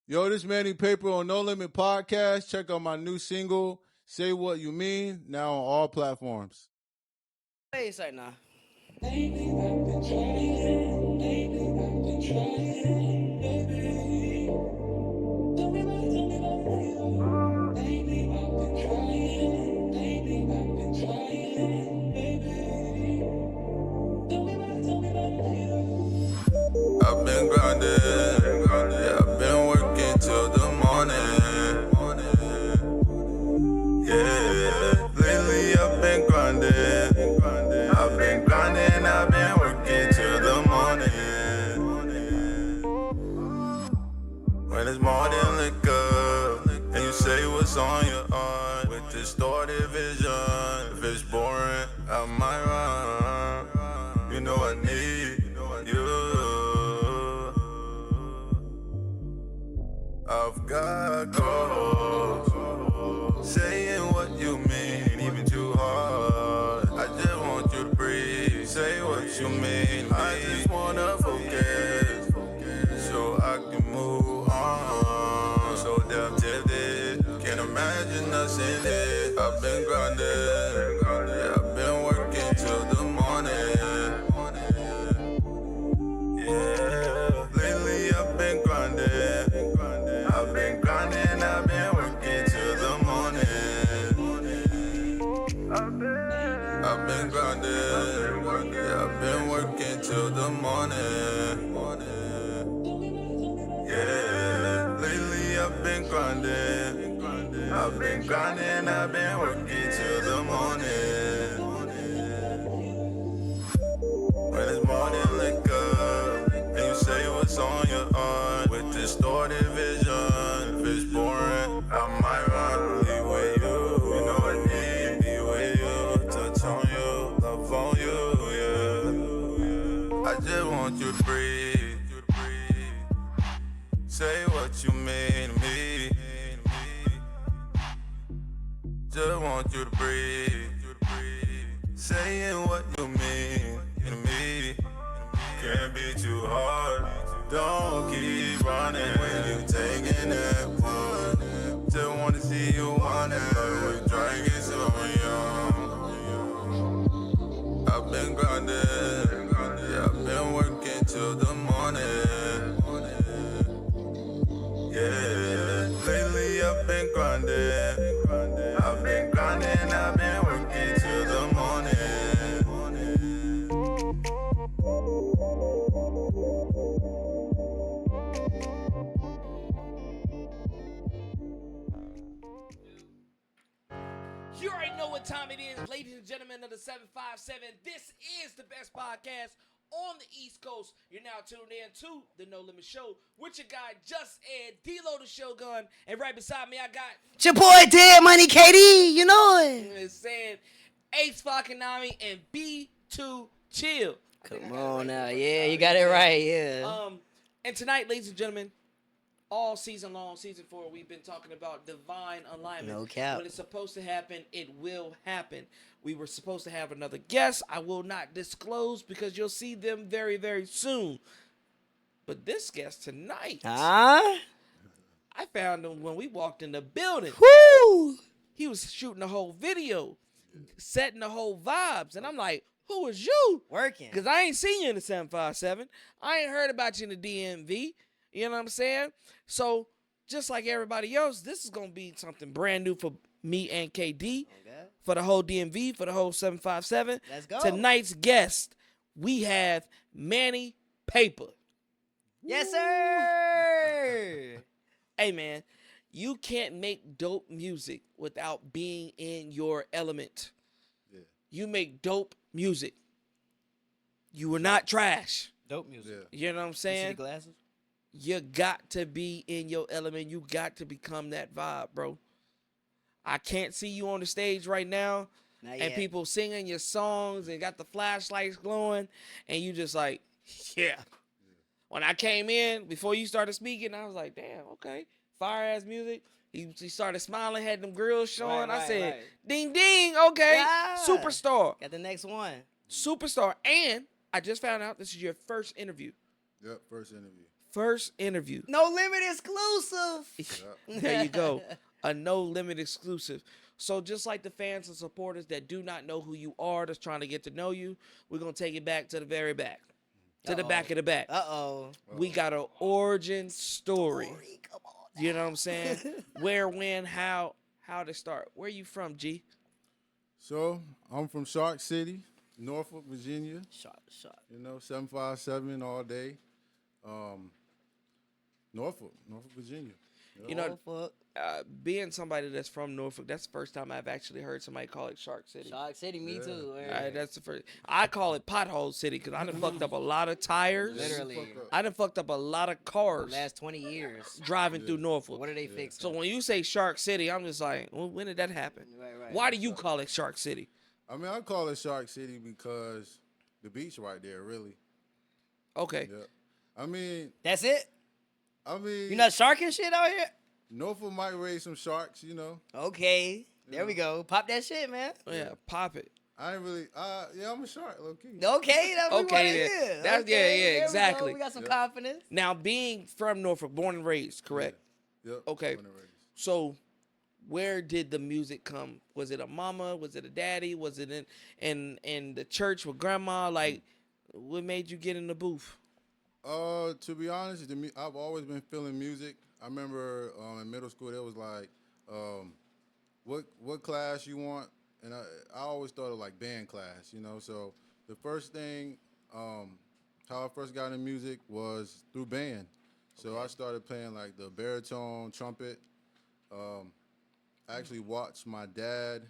Yo, this Manny Paper on No Limit Podcast. Check out my new single, Say What You Mean, now on all platforms. Hey, say nah. I've been grinding, yeah, I've been working till the morning. Yeah, lately I've been grinding, I've been working till the morning. When it's more than liquor, and you say what's on your heart with distorted vision. If it's boring, I might run. You know I need you. I've got goals, saying what you mean, even too hard. I just want you to breathe, say what you mean. I just wanna focus, so I can move on. So damn tempted, can't imagine us in it. I've been grinding, yeah, I've been working till the morning. Yeah, lately I've been grinding, I've been working till the morning. I've been grinding, yeah, I've been working till the morning. Yeah, lately I've been grinding, I've been working till the morning. When it's more than liquor, and you say what's on your heart with distorted vision. If it's boring, I might run. Be with you, you know I need. Be with you, touch on you, love on you, yeah. I just want you to breathe. Say what you mean to me. Just want you to breathe. Saying what you mean to me. Can't be too hard. Don't keep running when you taking that one. Just wanna see you want it. We're drinking so young. I've been grinding, yeah, I've been working till the morning. Yeah, lately I've been grinding, I've been working till the morning. You already know what time it is, ladies and gentlemen of the 757. This is the best podcast on the East Coast. You're now tuned in to the No Limit Show with your guy Just Ed, D-Lo the Shogun, and right beside me I got It's your boy Dead Money KD, you know it. saying Ace Fakanami and B2 Chill. Come on now, yeah, you got it right, yeah. And tonight, ladies and gentlemen, all season long, season 4, we've been talking about divine alignment. No cap. When it's supposed to happen, it will happen. We were supposed to have another guest. I will not disclose because you'll see them very, very soon. But this guest tonight, Huh? I found him when we walked in the building. Woo! He was shooting the whole video, setting the whole vibes. And I'm like, who is you? Working. Because I ain't seen you in the 757. I ain't heard about you in the DMV. You know what I'm saying? So, just like everybody else, this is going to be something brand new for me and KD, Okay. for the whole DMV, for the whole 757. Let's go. Tonight's guest, we have Manny Paper. Yes, sir. Hey, man, you can't make dope music without being in your element. Yeah. You make dope music. You were not trash. Dope music. You know what I'm You see saying? the glasses? You got to be in your element. You got to become that vibe, bro. I can't see you on the stage right now Not and yet. people singing your songs and got the flashlights glowing and you just like, yeah. When I came in, before you started speaking, I was like, damn, okay. Fire-ass music. He started smiling, had them grills showing. I said, right. ding, ding, okay. Yeah. Superstar. Got the next one. Superstar. And I just found out this is your first interview. Yep, first interview. first interview. No Limit exclusive. There you go. A No Limit exclusive. So just like the fans and supporters that do not know who you are, that's trying to get to know you, we're going to take it back to the very back. To the back of the back. We got an origin story. Come on. You know what I'm saying? Where, when, how to start. Where you from, G? So I'm from Shark City, Norfolk, Virginia. Shark. 757 all day. Norfolk, Virginia. You know, being somebody that's from Norfolk, that's the first time I've actually heard somebody call it Shark City. Shark City, me too. That's the first. I call it Pothole City because I done fucked up a lot of tires. Literally. I done fucked up a lot of cars. The last 20 years. Driving through Norfolk. What are they fixing? So when you say Shark City, I'm just like, well, when did that happen? Right. Why do you call it Shark City? I mean, I call it Shark City because the beach right there, really. Okay. Yeah. I mean, That's it? you're not sharking shit out here? Norfolk might raise some sharks, you know. Okay. There we go. Pop that shit, man. Yeah, pop it. I ain't really, yeah, I'm a shark, low key. Okay, that's what we Okay, wanna then. hear. That's- Okay, yeah, there we go. exactly. We got some confidence. Now, being from Norfolk, born and raised, correct? Yep. Okay. Born and raised. So, where did the music come? Was it a mama? Was it a daddy? Was it in the church with grandma? Like, what made you get in the booth? To be honest, I've always been feeling music. I remember in middle school, there was like, what class you want? And I always thought of like band class, you know. So the first thing, how I first got into music was through band. So I started playing like the baritone, trumpet. I actually watched my dad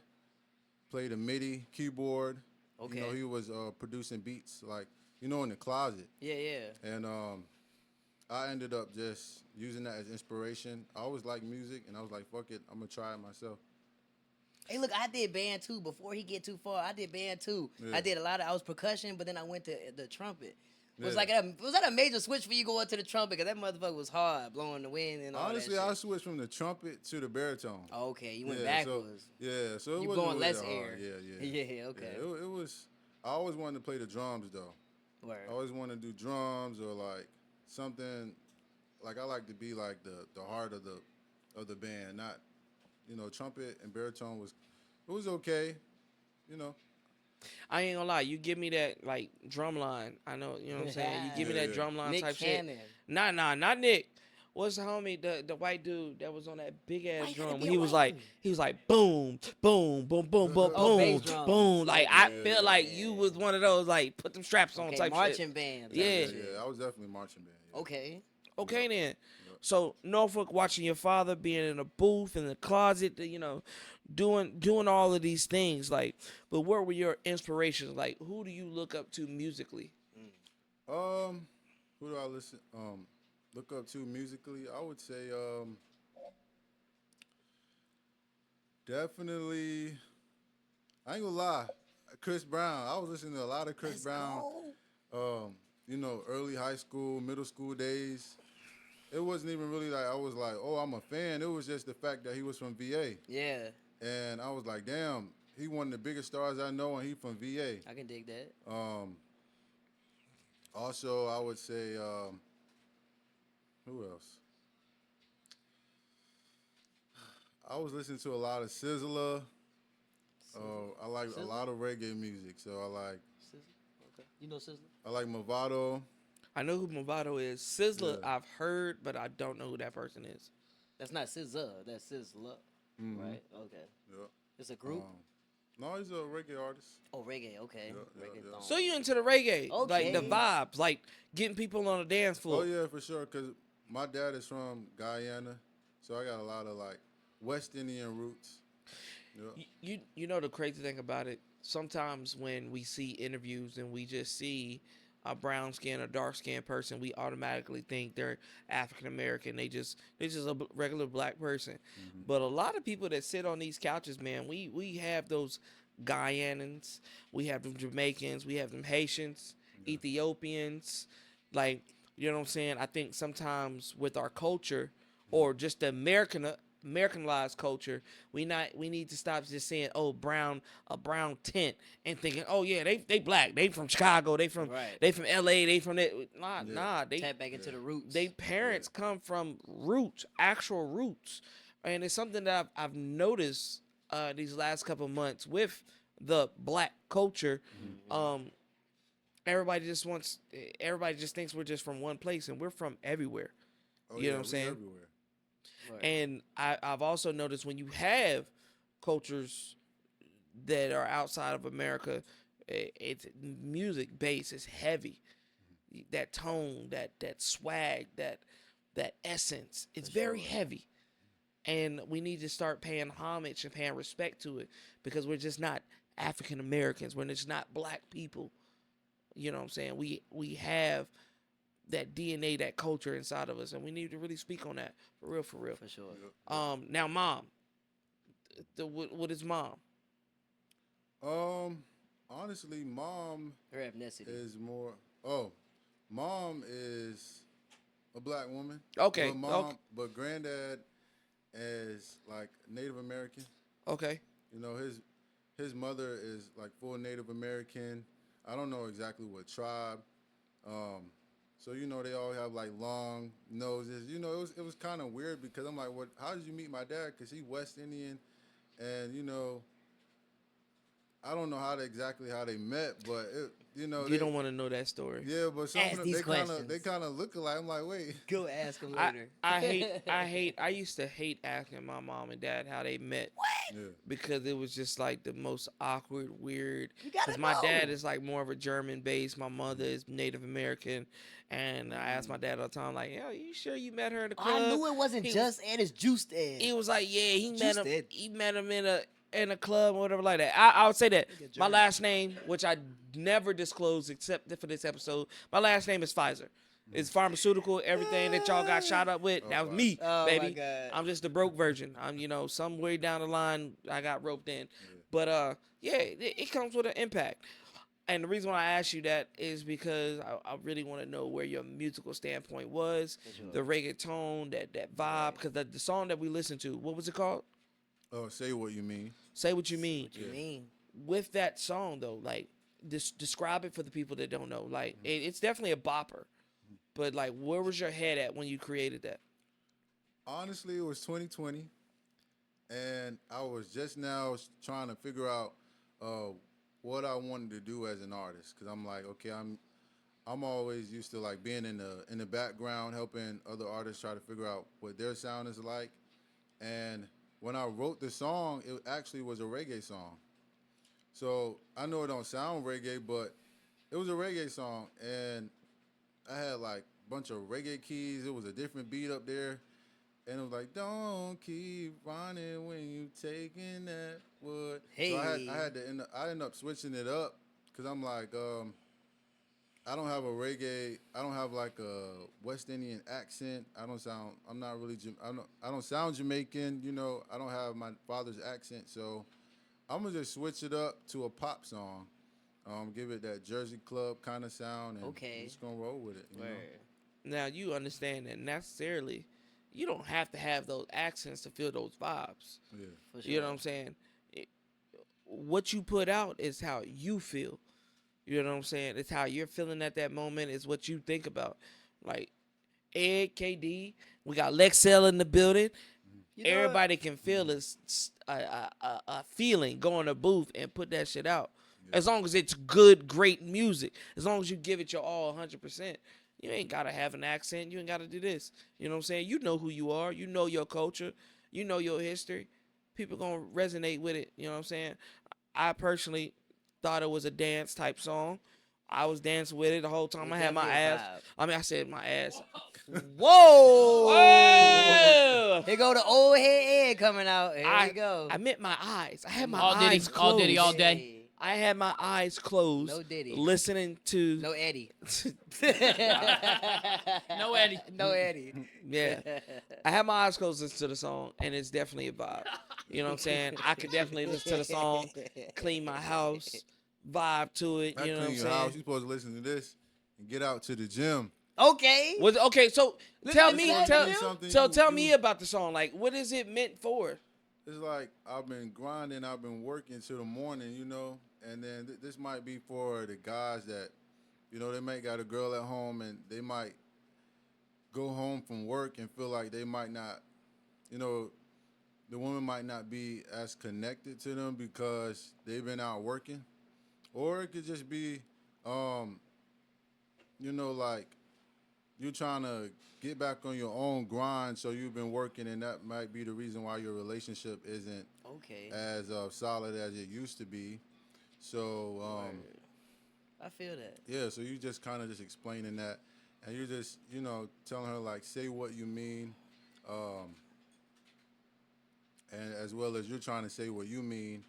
play the MIDI keyboard. Okay. You know, he was producing beats like, you know, in the closet. Yeah. And I ended up just using that as inspiration. I always liked music, and I was like, fuck it, I'm going to try it myself. Hey, look, I did band too. Before he get too far, I did band too. Yeah. I was percussion, but then I went to the trumpet. Was Yeah. was that a major switch for you going to the trumpet? Because that motherfucker was hard, blowing the wind and all Honestly, that I shit. switched from the trumpet to the baritone. Oh, okay, you went Yeah, backwards. So it You wasn't blowing really less that air. hard. Yeah. Yeah, okay. Yeah, it was, I always wanted to play the drums, though. Word. I always wanted to do drums or, like, something, like, I like to be, like, the heart of the band, not, you know, trumpet and baritone was okay, you know. I ain't gonna lie, you give me that like drum line. I know, you know what I'm saying. You give me that Yeah. drum line Nick type Cannon. shit. Nah, not Nick. What's the homie, the white dude that was on that big ass Why you gotta drum? be a He was white like, boom, boom, boom, boom, boom, Oh, boom, bass drums. boom. Like I Yeah, feel like you was one of those like put them straps on Okay, type marching shit. band. type Yeah. shit. Yeah, I was definitely marching band. Yeah. Okay. Okay then. So Norfolk, watching your father being in a booth in the closet, you know, doing all of these things. Like, but what were your inspirations? Like, who do you look up to musically? Who do I look up to musically? I would say, definitely, I ain't gonna lie, Chris Brown. I was listening to a lot of Chris Brown, you know, early high school, middle school days. It wasn't even really like, I was like, oh, I'm a fan. It was just the fact that he was from VA. Yeah, And I was like, damn, he one of the biggest stars I know, and he from VA. I can dig that. Also, I would say, who else? I was listening to a lot of Sizzler. I like a lot of reggae music, so I like Sizzler? Okay. You know Sizzler? I like Movado. I know who Movado is. Sizzler, Yeah. I've heard, but I don't know who that person is. That's not Sizzler. That's Sizzler. Mhm. Right? Okay. Yeah. It's a group? No, he's a reggae artist. Oh, reggae. Okay. Yeah, Reggae yeah. thong. So you into the reggae, like the Okay. vibes, like getting people on the dance floor. Oh yeah, for sure. Cause my dad is from Guyana, so I got a lot of like West Indian roots. Yeah. You know the crazy thing about it. Sometimes when we see interviews and we just see a brown skin or dark skinned person, we automatically think they're African American. They're just a regular black person. But a lot of people that sit on these couches, man, we have those Guyanans, we have them Jamaicans, we have them Haitians, Ethiopians, like, you know what I'm saying? I think sometimes with our culture or just the Americanized culture. We need to stop just saying, oh, a brown tint, and thinking, oh yeah, they black, they from Chicago, they from Right. LA, they from that. They Tap back into the roots. they parents come from roots, actual roots, and it's something that I've noticed these last couple of months with the black culture. Everybody just thinks we're just from one place, and we're from everywhere. Oh, You know what I'm saying? Everywhere. Right. And I've also noticed when you have cultures that are outside of America, it's music base is heavy. That tone, that swag, that essence, it's very heavy. And we need to start paying homage and paying respect to it, because we're just not African Americans. We're just not black people. You know what I'm saying? We have that DNA, that culture inside of us, and we need to really speak on that for real. For sure. Now, mom, what is mom? Honestly, mom Her ethnicity. is more. Oh, mom is a black woman. Okay, But okay. but granddad is like Native American. Okay, You know, his mother is like full Native American. I don't know exactly what tribe. So you know they all have like long noses. You know it was kind of weird because I'm like, what? How did you meet my dad? Because he's West Indian, and you know, I don't know exactly how they met, but you they, don't want to know that story. Yeah, but some Ask of them, these they kind of look alike. I'm like, wait. Go ask him I, later. I used to hate asking my mom and dad how they met. Yeah. Because it was just like the most awkward, weird. You gotta Because my know. dad is like more of a German base. My mother is Native American. And I asked my dad all the time, like, yo, you sure you met her in the club? I knew it wasn't He just Ed, it's Juiced Ed. He was like, yeah, he met Juiced him. Ed. He met him in a club or whatever like that. I would say that Nigga my German. last name, which I never disclosed except for this episode, my last name is Pfizer. It's pharmaceutical. Everything that y'all got shot up with, that was me, Oh, baby. my God. I'm just a broke virgin. I'm, somewhere down the line, I got roped in. But yeah, it comes with an impact. And the reason why I asked you that is because I really want to know where your musical standpoint was, the reggaeton, that vibe. Because the song that we listened to, what was it called? Oh, say what you mean. Say What You Mean. What you mean? With that song, though, like, describe it for the people that don't know. Like, it's definitely a bopper. But, like, where was your head at when you created that? Honestly, it was 2020, and I was just now trying to figure out what I wanted to do as an artist. Cause I'm like, okay, I'm always used to like being in the background, helping other artists try to figure out what their sound is like. And when I wrote the song, it actually was a reggae song. So I know it don't sound reggae, but it was a reggae song, and I had like a bunch of reggae keys. It was a different beat up there. And it was like, don't keep running when you taking that wood. Hey. So I ended up switching it up because I'm like, I don't have like a West Indian accent. I don't sound Jamaican, I don't have my father's accent. So I'm gonna just switch it up to a pop song. Give it that Jersey club kind of sound, and Okay. I'm just gonna roll with it. You know? Now, you understand that necessarily you don't have to have those accents to feel those vibes. Yeah. For sure. You know what I'm saying? What you put out is how you feel. You know what I'm saying? It's how you're feeling at that moment. It's what you think about. Like, Ed, KD, we got Lexell in the building. You know Everybody can feel a feeling, go in a booth and put that shit out. Yeah. As long as it's good, great music. As long as you give it your all 100%. You ain't got to have an accent. You ain't got to do this. You know what I'm saying? You know who you are. You know your culture. You know your history. People going to resonate with it. You know what I'm saying? I personally thought it was a dance type song. I was dancing with it the whole time. I had my ass. I said my ass. Whoa! Whoa! Here go the old head Ed coming out. Here we go. I meant my eyes. I had my All eyes Diddy, closed. all Diddy, all day. Hey. I had my eyes closed. No Diddy. Listening to. No Eddie. No Eddie. No Eddie. Yeah. I had my eyes closed listening to the song, and it's definitely a vibe. You know what I'm saying? I could definitely listen to the song, clean my house, vibe to it. Not You know what I'm clean your house. saying? You're supposed to listen to this and get out to the gym Okay. Okay, so tell at me, that, tell, Bill. something so you- tell you- me about the song. Like, what is it meant for? It's like I've been grinding, I've been working till the morning, and then this might be for the guys that, they might got a girl at home and they might go home from work and feel like they might not, you know, the woman might not be as connected to them because they've been out working, or it could just be, um, like you're trying to get back on your own grind, so you've been working, and that might be the reason why your relationship isn't Okay. as solid as it used to be. So, I feel that. yeah, so you just kind of just explaining that, and you're just, telling her, like, say what you mean, um, and as well as you're trying to say what you mean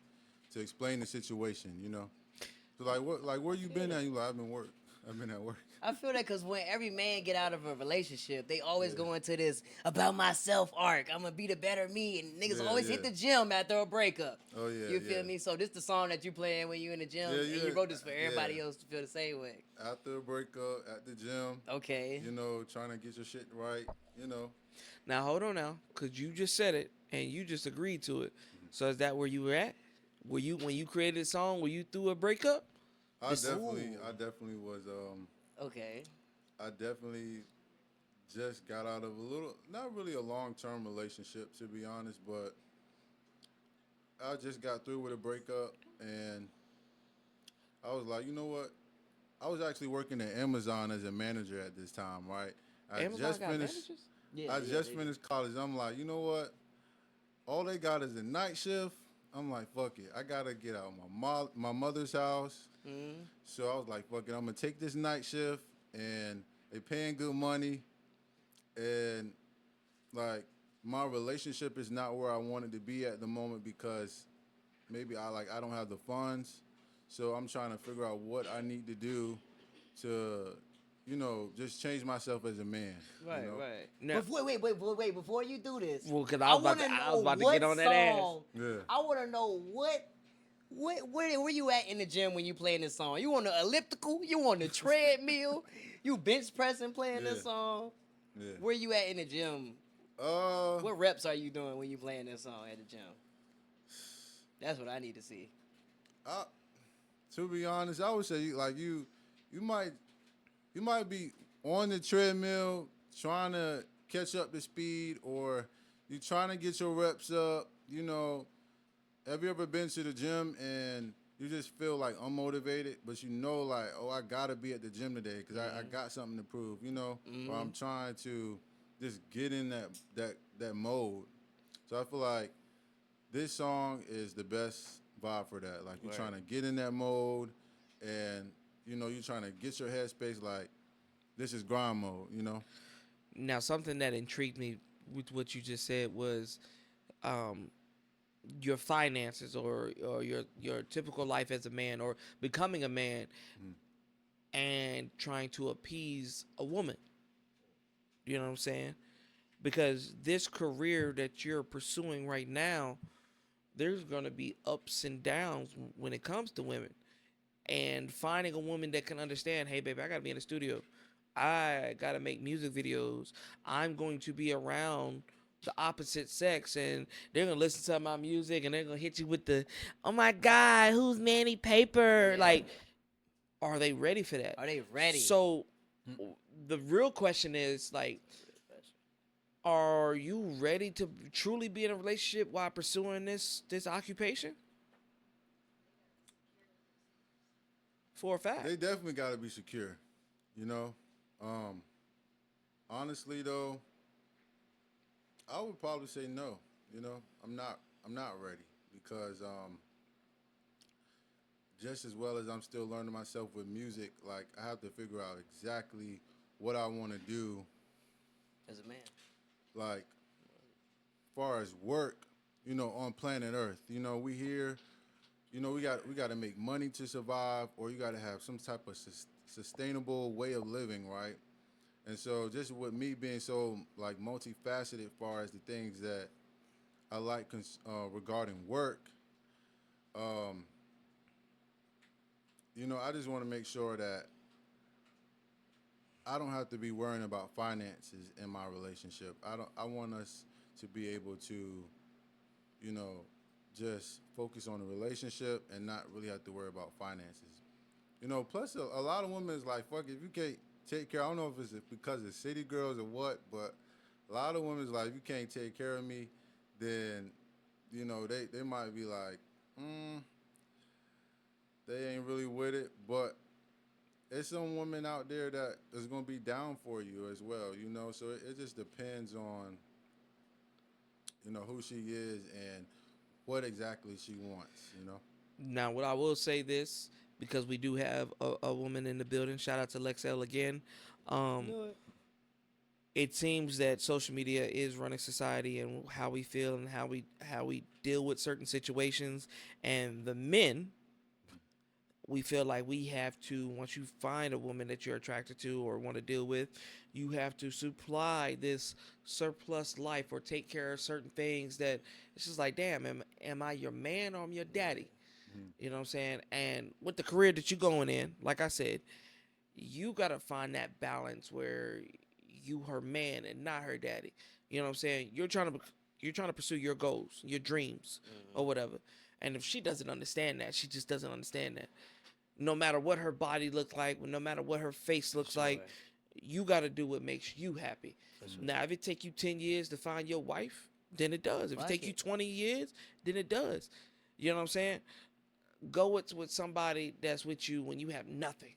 to explain the situation. So, like, where you been at? You like, I've been at work. I feel that because when every man get out of a relationship, they always go into this about myself arc. I'm gonna be the better me, and niggas Yeah, always yeah. hit the gym after a breakup. Oh, yeah, You feel yeah. me? So this the song that you playing when you in the gym, Yeah, and yeah, you wrote this for everybody yeah. else to feel the same way. After a breakup, at the gym, Okay. trying to get your shit right. Now hold on now, cause you just said it and you just agreed to it. So is that where you were at? Were you when you created a song? Were you through a breakup? I This- definitely was. Okay. I definitely just got out of not really a long-term relationship, to be honest, but I just got through with a breakup, and I was like, you know what? I was actually working at Amazon as a manager at this time, right? I Amazon just got finished. managers? Yeah. I yeah, just they- finished college. I'm like, you know what? All they got is a night shift. I'm like, fuck it. I gotta get out of my mother's house. Mhm. So I was like, fuck it. I'm gonna take this night shift, and they paying good money, and like my relationship is not where I wanted to be at the moment because maybe I don't have the funds. So I'm trying to figure out what I need to do to, just change myself as a man. Right. you know? Right. No. Wait. Before you do this, Well, 'cause I was about wanna to- I know was about to what get on that ass. song- Yeah. I want to know where you at in the gym when you playing this song? You on the elliptical? You on the treadmill? You bench pressing playing this Yeah. song? Yeah. Where you at in the gym? What reps are you doing when you playing this song at the gym? That's what I need to see. To be honest, I would say you might be on the treadmill trying to catch up to speed, or you trying to get your reps up. Have you ever been to the gym and you just feel like unmotivated, but like, oh, I gotta be at the gym today because I got something to prove, or I'm trying to just get in that mode. So I feel like this song is the best vibe for that. Like, you're Right. trying to get in that mode, and you're trying to get your headspace. Like, this is grind mode. Now, something that intrigued me with what you just said was your finances or your typical life as a man or becoming a man and trying to appease a woman. You know what I'm saying? Because this career that you're pursuing right now, there's going to be ups and downs when it comes to women. And finding a woman that can understand, hey, baby, I got to be in the studio. I got to make music videos. I'm going to be around the opposite sex, and they're going to listen to my music, and they're going to hit you with the, oh, my God, who's Manny Paper? Yeah. Like, are they ready for that? Are they ready? So the real question is, like, are you ready to truly be in a relationship while pursuing this occupation? For a fact. They definitely got to be secure. Honestly though, I would probably say no. I'm not ready because just as well as I'm still learning myself with music, like I have to figure out exactly what I want to do. As a man. Like, far as work, on planet Earth, we here, we got to make money to survive, or you got to have some type of sustainable way of living, right? And so, just with me being so like multifaceted, far as the things that I like regarding work, I just want to make sure that I don't have to be worrying about finances in my relationship. I want us to be able to, you know, just focus on the relationship and not really have to worry about finances. You know, plus a lot of women is like, fuck, if you can't take care, I don't know if it's because it's city girls or what, but a lot of women is like, if you can't take care of me, then, you know, they might be like, they ain't really with it. But there's some women out there that is going to be down for you as well, you know? So it just depends on, you know, who she is and what exactly she wants, you know? Now, what I will say this, because we do have a woman in the building. Shout out to Lexel again. Um, it seems that social media is running society and how we feel and how we deal with certain situations. And the men, we feel like we have to, once you find a woman that you're attracted to or want to deal with, you have to supply this surplus life or take care of certain things that it's just like, damn, am I your man or am your daddy? You know what I'm saying? And with the career that you're going in, like I said, you gotta find that balance where you her man and not her daddy. You know what I'm saying? You're trying to pursue your goals, your dreams, or whatever. And if she doesn't understand that, she just doesn't understand that. No matter what her body looks like, no matter what her face looks like, you gotta do what makes you happy. Now, if it take you 10 years to find your wife, then it does. If it take you 20 years, then it does. You know what I'm saying? Go with somebody that's with you when you have nothing.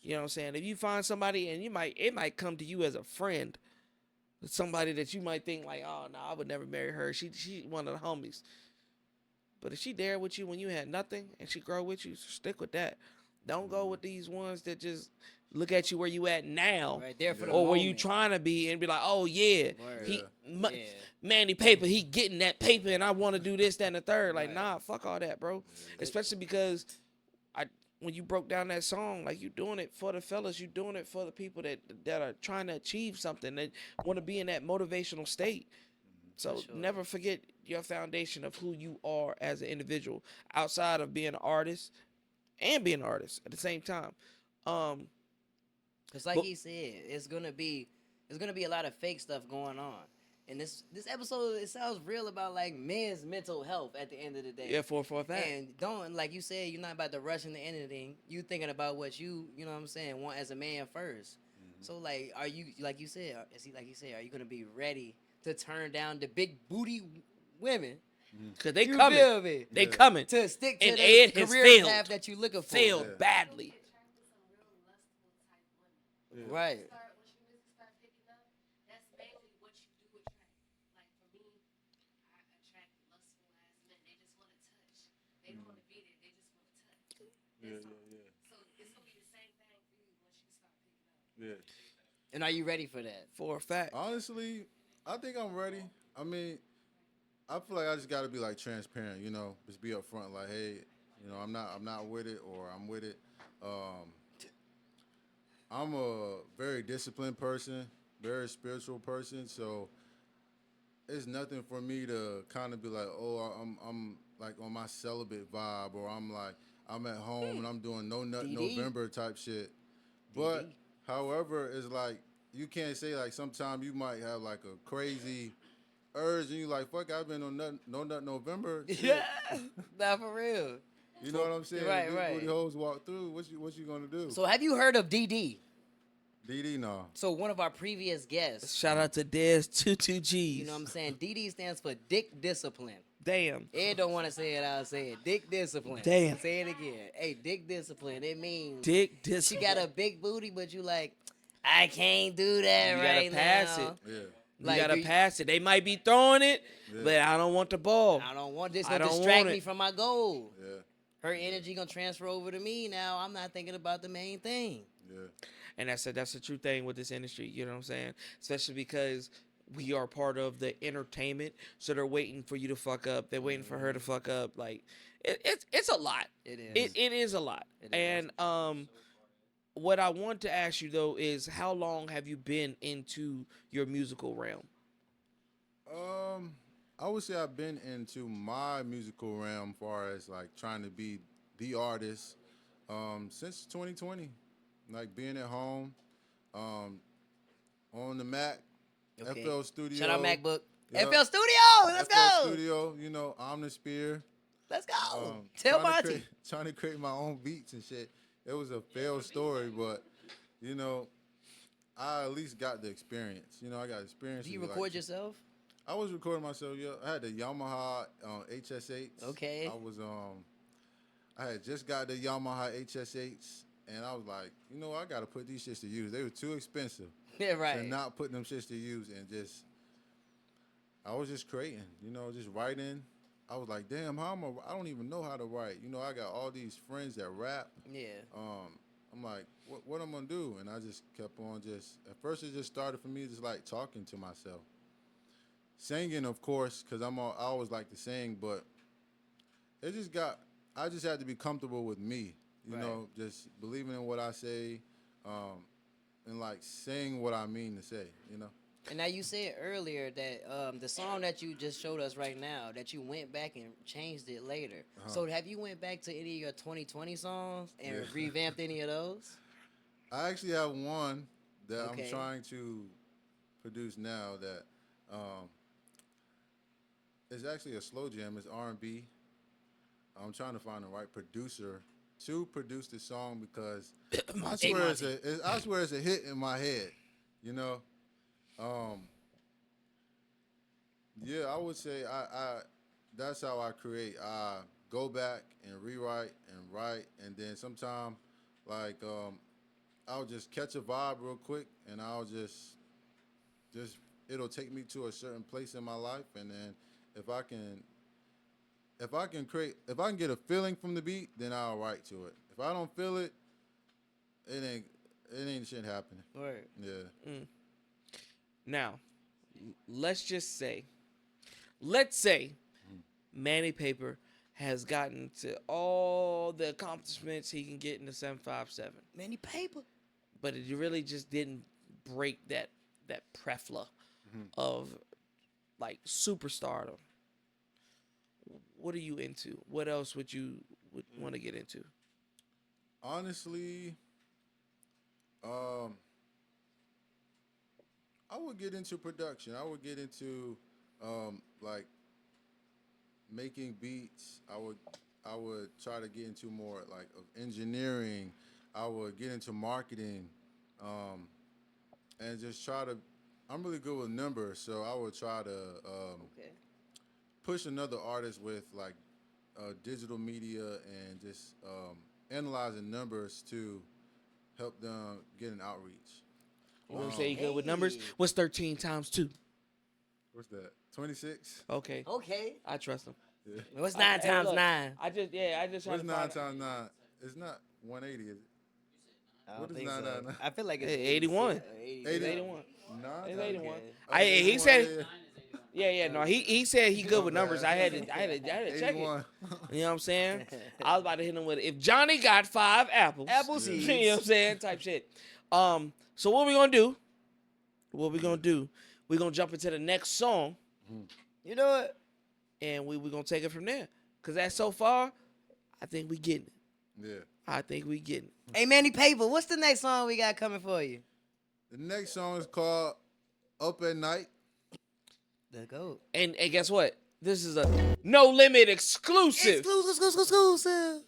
You know what I'm saying? If you find somebody and it might come to you as a friend, somebody that you might think like, oh no, I would never marry her. She one of the homies. But if she there with you when you had nothing and she grow with you, stick with that. Don't go with these ones that just look at you where you at now, Right there for the or where you moment. trying to be, and be like, oh yeah, Word. Yeah. Manny Paper, he getting that paper, and I want to do this, that, and the third. Like, nah, fuck all that, bro. Especially because when you broke down that song, like you doing it for the fellas, you doing it for the people that are trying to achieve something, that want to be in that motivational state. So never forget your foundation of who you are as an individual, outside of being an artist and being an artist at the same time. Cause like he said, it's gonna be a lot of fake stuff going on. And this episode, it sounds real about like men's mental health at the end of the day. Yeah, for a fact. And don't, like you said, you're not about to rush into anything. You thinking about what you know what I'm saying, want as a man 1st. So like, are you, like you said, are you gonna be ready to turn down the big booty women? Cause they You coming. feel me? They coming. To stick to And the Ed has career failed. path that you looking for. Failed badly. Right. Yeah. And are you ready for that? For a fact. Honestly, I think I'm ready. I mean, I feel like I just got to be like transparent, you know, just be upfront, like, hey, you know, I'm not with it, or I'm with it. I'm a very disciplined person, very spiritual person, so it's nothing for me to kind of be like, oh, I'm like on my celibate vibe, or I'm at home and I'm doing no nut DD. November type shit. But however, it's like you can't say like sometimes you might have like a crazy urge and you like, fuck, I've been on no nut November. Shit. Yeah, not for real. You know what I'm saying? Right, Big right. booty hoes walk through. What you gonna do? So have you heard of DD? DD, no. So one of our previous guests, Shout out to Dez 22Gs. you know what I'm saying? DD stands for Dick Discipline. Damn. Ed don't want to say it, I'll say it. Dick Discipline. Damn. Say it again. Hey, Dick Discipline. It means Dick she discipline. got a big booty, but you like, I can't do that You right gotta pass now. it. Yeah. Like, You gotta do you- pass it. They might be throwing it, but I don't want the ball. I don't want this I to don't distract want me it. from my goal. Yeah. Her energy gonna transfer over to me now. I'm not thinking about the main thing. Yeah. And that's the true thing with this industry. You know what I'm saying? Especially because we are part of the entertainment, so they're waiting for you to fuck up. They're waiting for her to fuck up. Like it's a lot. It is. It is a lot. It is. And what I want to ask you though is, how long have you been into your musical realm? I would say I've been into my musical realm, far as like trying to be the artist, since 2020. Like being at home, on the Mac, Okay. FL Studio. Shout out MacBook. Yeah. FL Studio. Let's FL go. Studio, Omnisphere. Let's go. trying Tell to Monty. trying to create my own beats and shit. It was a failed story, but I at least got the experience. I got experience. Do you with, record yourself? I was recording myself. Yeah, I had the Yamaha HS8. Okay. I had just got the Yamaha HS8s, and I was like, I got to put these shits to use. They were too expensive. Yeah, right. To not put them shits to use, and I was just creating, just writing. I was like, damn, I don't even know how to write. I got all these friends that rap. Yeah. I'm like, what I'm gonna do? And I just kept on at first it just started for me just like talking to myself. Singing, of course, because I always like to sing, but I just had to be comfortable with me, just believing in what I say, and like saying what I mean to say, And now you said earlier that the song that you just showed us right now, that you went back and changed it later. So have you went back to any of your 2020 songs and revamped any of those? I actually have one that Okay. I'm trying to produce now that it's actually a slow jam. It's R&B. I'm trying to find the right producer to produce the song because I swear it's a hit in my head, Yeah, I would say I that's how I create. I go back and rewrite and write, and then sometime I'll just catch a vibe real quick, and I'll just it'll take me to a certain place in my life, and then if I can get a feeling from the beat, then I'll write to it. If I don't feel it, it ain't shit happening. Word. Yeah. Now, let's say Manny Paper has gotten to all the accomplishments he can get in the 757. Manny Paper. But it really just didn't break that prefla of like superstardom. What are you into? What else would you want to get into? Honestly, I would get into production. I would get into like making beats. I would try to get into more like of engineering. I would get into marketing, and just try to. I'm really good with numbers, so I would try to push another artist with like digital media and just analyzing numbers to help them get an outreach. You want to say you good with numbers? What's 13 times 2? What's that? 26? Okay. Okay. I trust him. Yeah. What's 9 times look, 9? I just What's trying to 9 find times 9? It's not 180, is it? I What don't is think so. 999? I feel like it's 81. 80. It's 81. 9 It's times 81. Okay. He said, no, he said he good with numbers. I had to check it. 81. You know what I'm saying? I was about to hit him with if Johnny got 5 apples. Apple You seeds. know what I'm saying? Type shit. So what we gonna do? We're gonna jump into the next song, You know what? and we're gonna take it from there. Cause that's so far, I think we getting it. Yeah. I think we getting it. Hey, Manny Paper, what's the next song we got coming for you? The next song is called Up at Night. The GOAT. And guess what? This is a No Limit exclusive. Exclusive.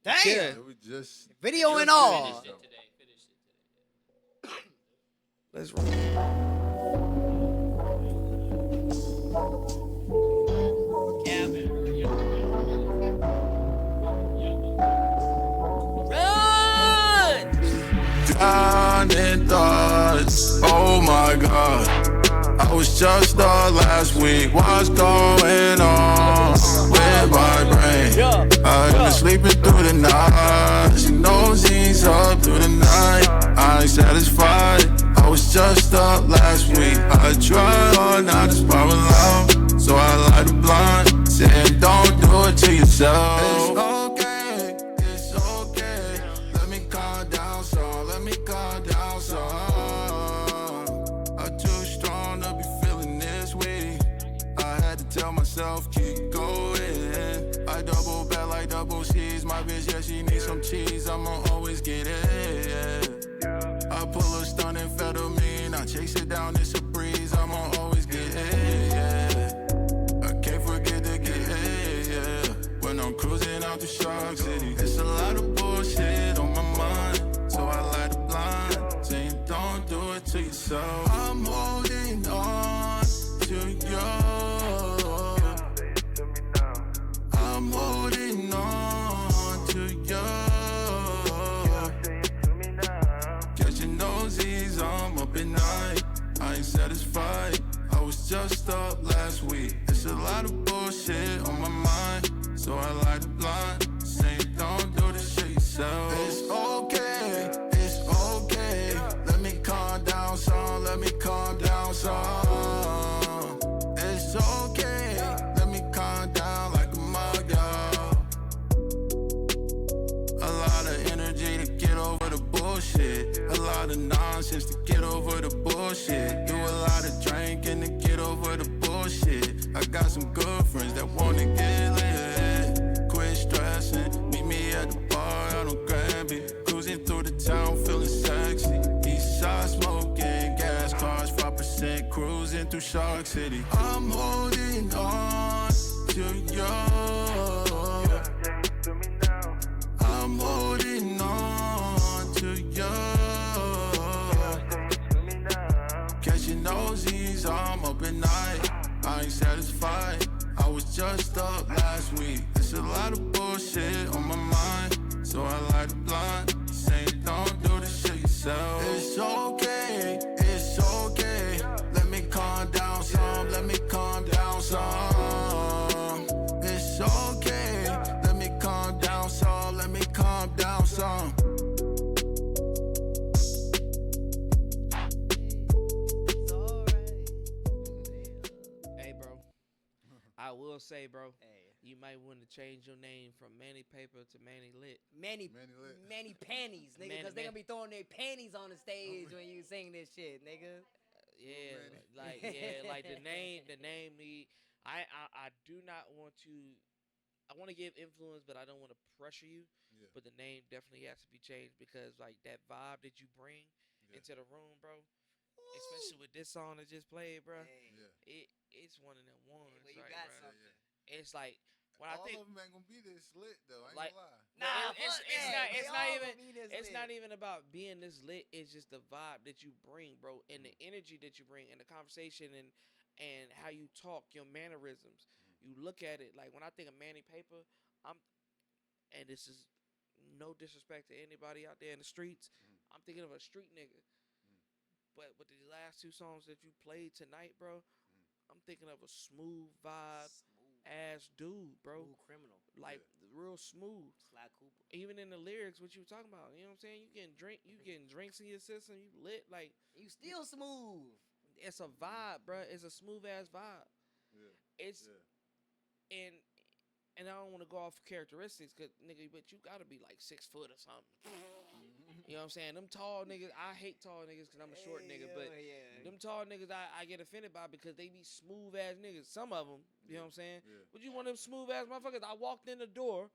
Damn. Yeah. It was just Video and all. Let's roll. Run! Drowning thoughts, oh my god. I was just up last week, what's going on with my brain? I've been sleeping through the night, nosing up through the night. I ain't satisfied, I was just up last week. I tried hard not to spiral out, so I light the blind, saying don't do it to yourself. It's okay, let me calm down some, let me calm down some. I'm too strong to be feeling this way. I had to tell myself, keep going. I double back like double C's. My bitch, yeah, she needs some cheese. I'ma always get it. I pull a stun amphetamine. I chase it down, it's a breeze. I'ma always get it, yeah. I can't forget to get it, yeah. When I'm cruising out to Shark City, it's a lot of bullshit on my mind, so I light a blind, saying don't do it to yourself. I'm holding on to you. I'm holding on to you. Catching nosies, I'm up at night. I ain't satisfied. I was just up last week. It's a lot of bullshit on my mind, so I light the blind, saying don't do this shit yourself. It's okay, it's okay. Let me calm down some, let me calm down some. It's okay, let me calm down like a mug, y'all. A lot of energy to get over the bullshit. A lot of nonsense to get over the bullshit. Do a lot of drinking to get over the bullshit. I got some good friends that wanna get lit. Quit stressing, meet me at the bar out on Granby. Cruising through the town feeling sexy. East side smoking, gas cars 5%. Cruising through Shark City. I'm holding on to you. I'm holding on to you. Catching nosies, I'm up at night. I ain't satisfied. I was just up last week. It's a lot of bullshit on my mind, so I light a blind, saying don't do this shit yourself. It's okay, it's okay. Let me calm down some, let me calm down some. It's okay, let me calm down some, let me calm down some. Hey, bro. I will say, bro, Hey, you might want to change your name from Manny Paper to Manny Lit. Manny Lit. panties, nigga, because they gonna be throwing their panties on the stage when you sing this shit, nigga. Yeah, Manny. like the name need. I do not want to. I want to give influence, but I don't want to pressure you. Yeah. But the name definitely has to be changed because like that vibe that you bring Yeah. into the room, bro. Especially with this song that just played, bro. Hey, Yeah. It's one of them ones, well, you right, got bro? something. It's like when All I think of them ain't gonna be this lit though. I ain't like gonna lie. Nah, it's fuck that. They all even gonna be this it's lit. not even about being this lit. It's just the vibe that you bring, bro, and the energy that you bring, and the conversation, and how you talk, your mannerisms. You look at it like when I think of Manny Paper, and this is no disrespect to anybody out there in the streets. I'm thinking of a street nigga. But with the last two songs that you played tonight, bro, I'm thinking of a smooth vibe Smooth, ass dude, bro. smooth criminal. Like real smooth. Sly Cooper. Even in the lyrics, what you talking about? You know what I'm saying? You getting drinks in your system, you lit. Like You still smooth. it's a vibe, bro. It's a smooth ass vibe. Yeah. It's Yeah. and I don't want to go off characteristics, cause nigga, but you gotta be like 6 foot or something. You know what I'm saying? Them tall niggas, I hate tall niggas because I'm a short nigga, but yeah. them tall niggas I get offended by because they be smooth ass niggas. Some of them, you know what I'm saying? Yeah. But you want them smooth ass motherfuckers? I walked in the door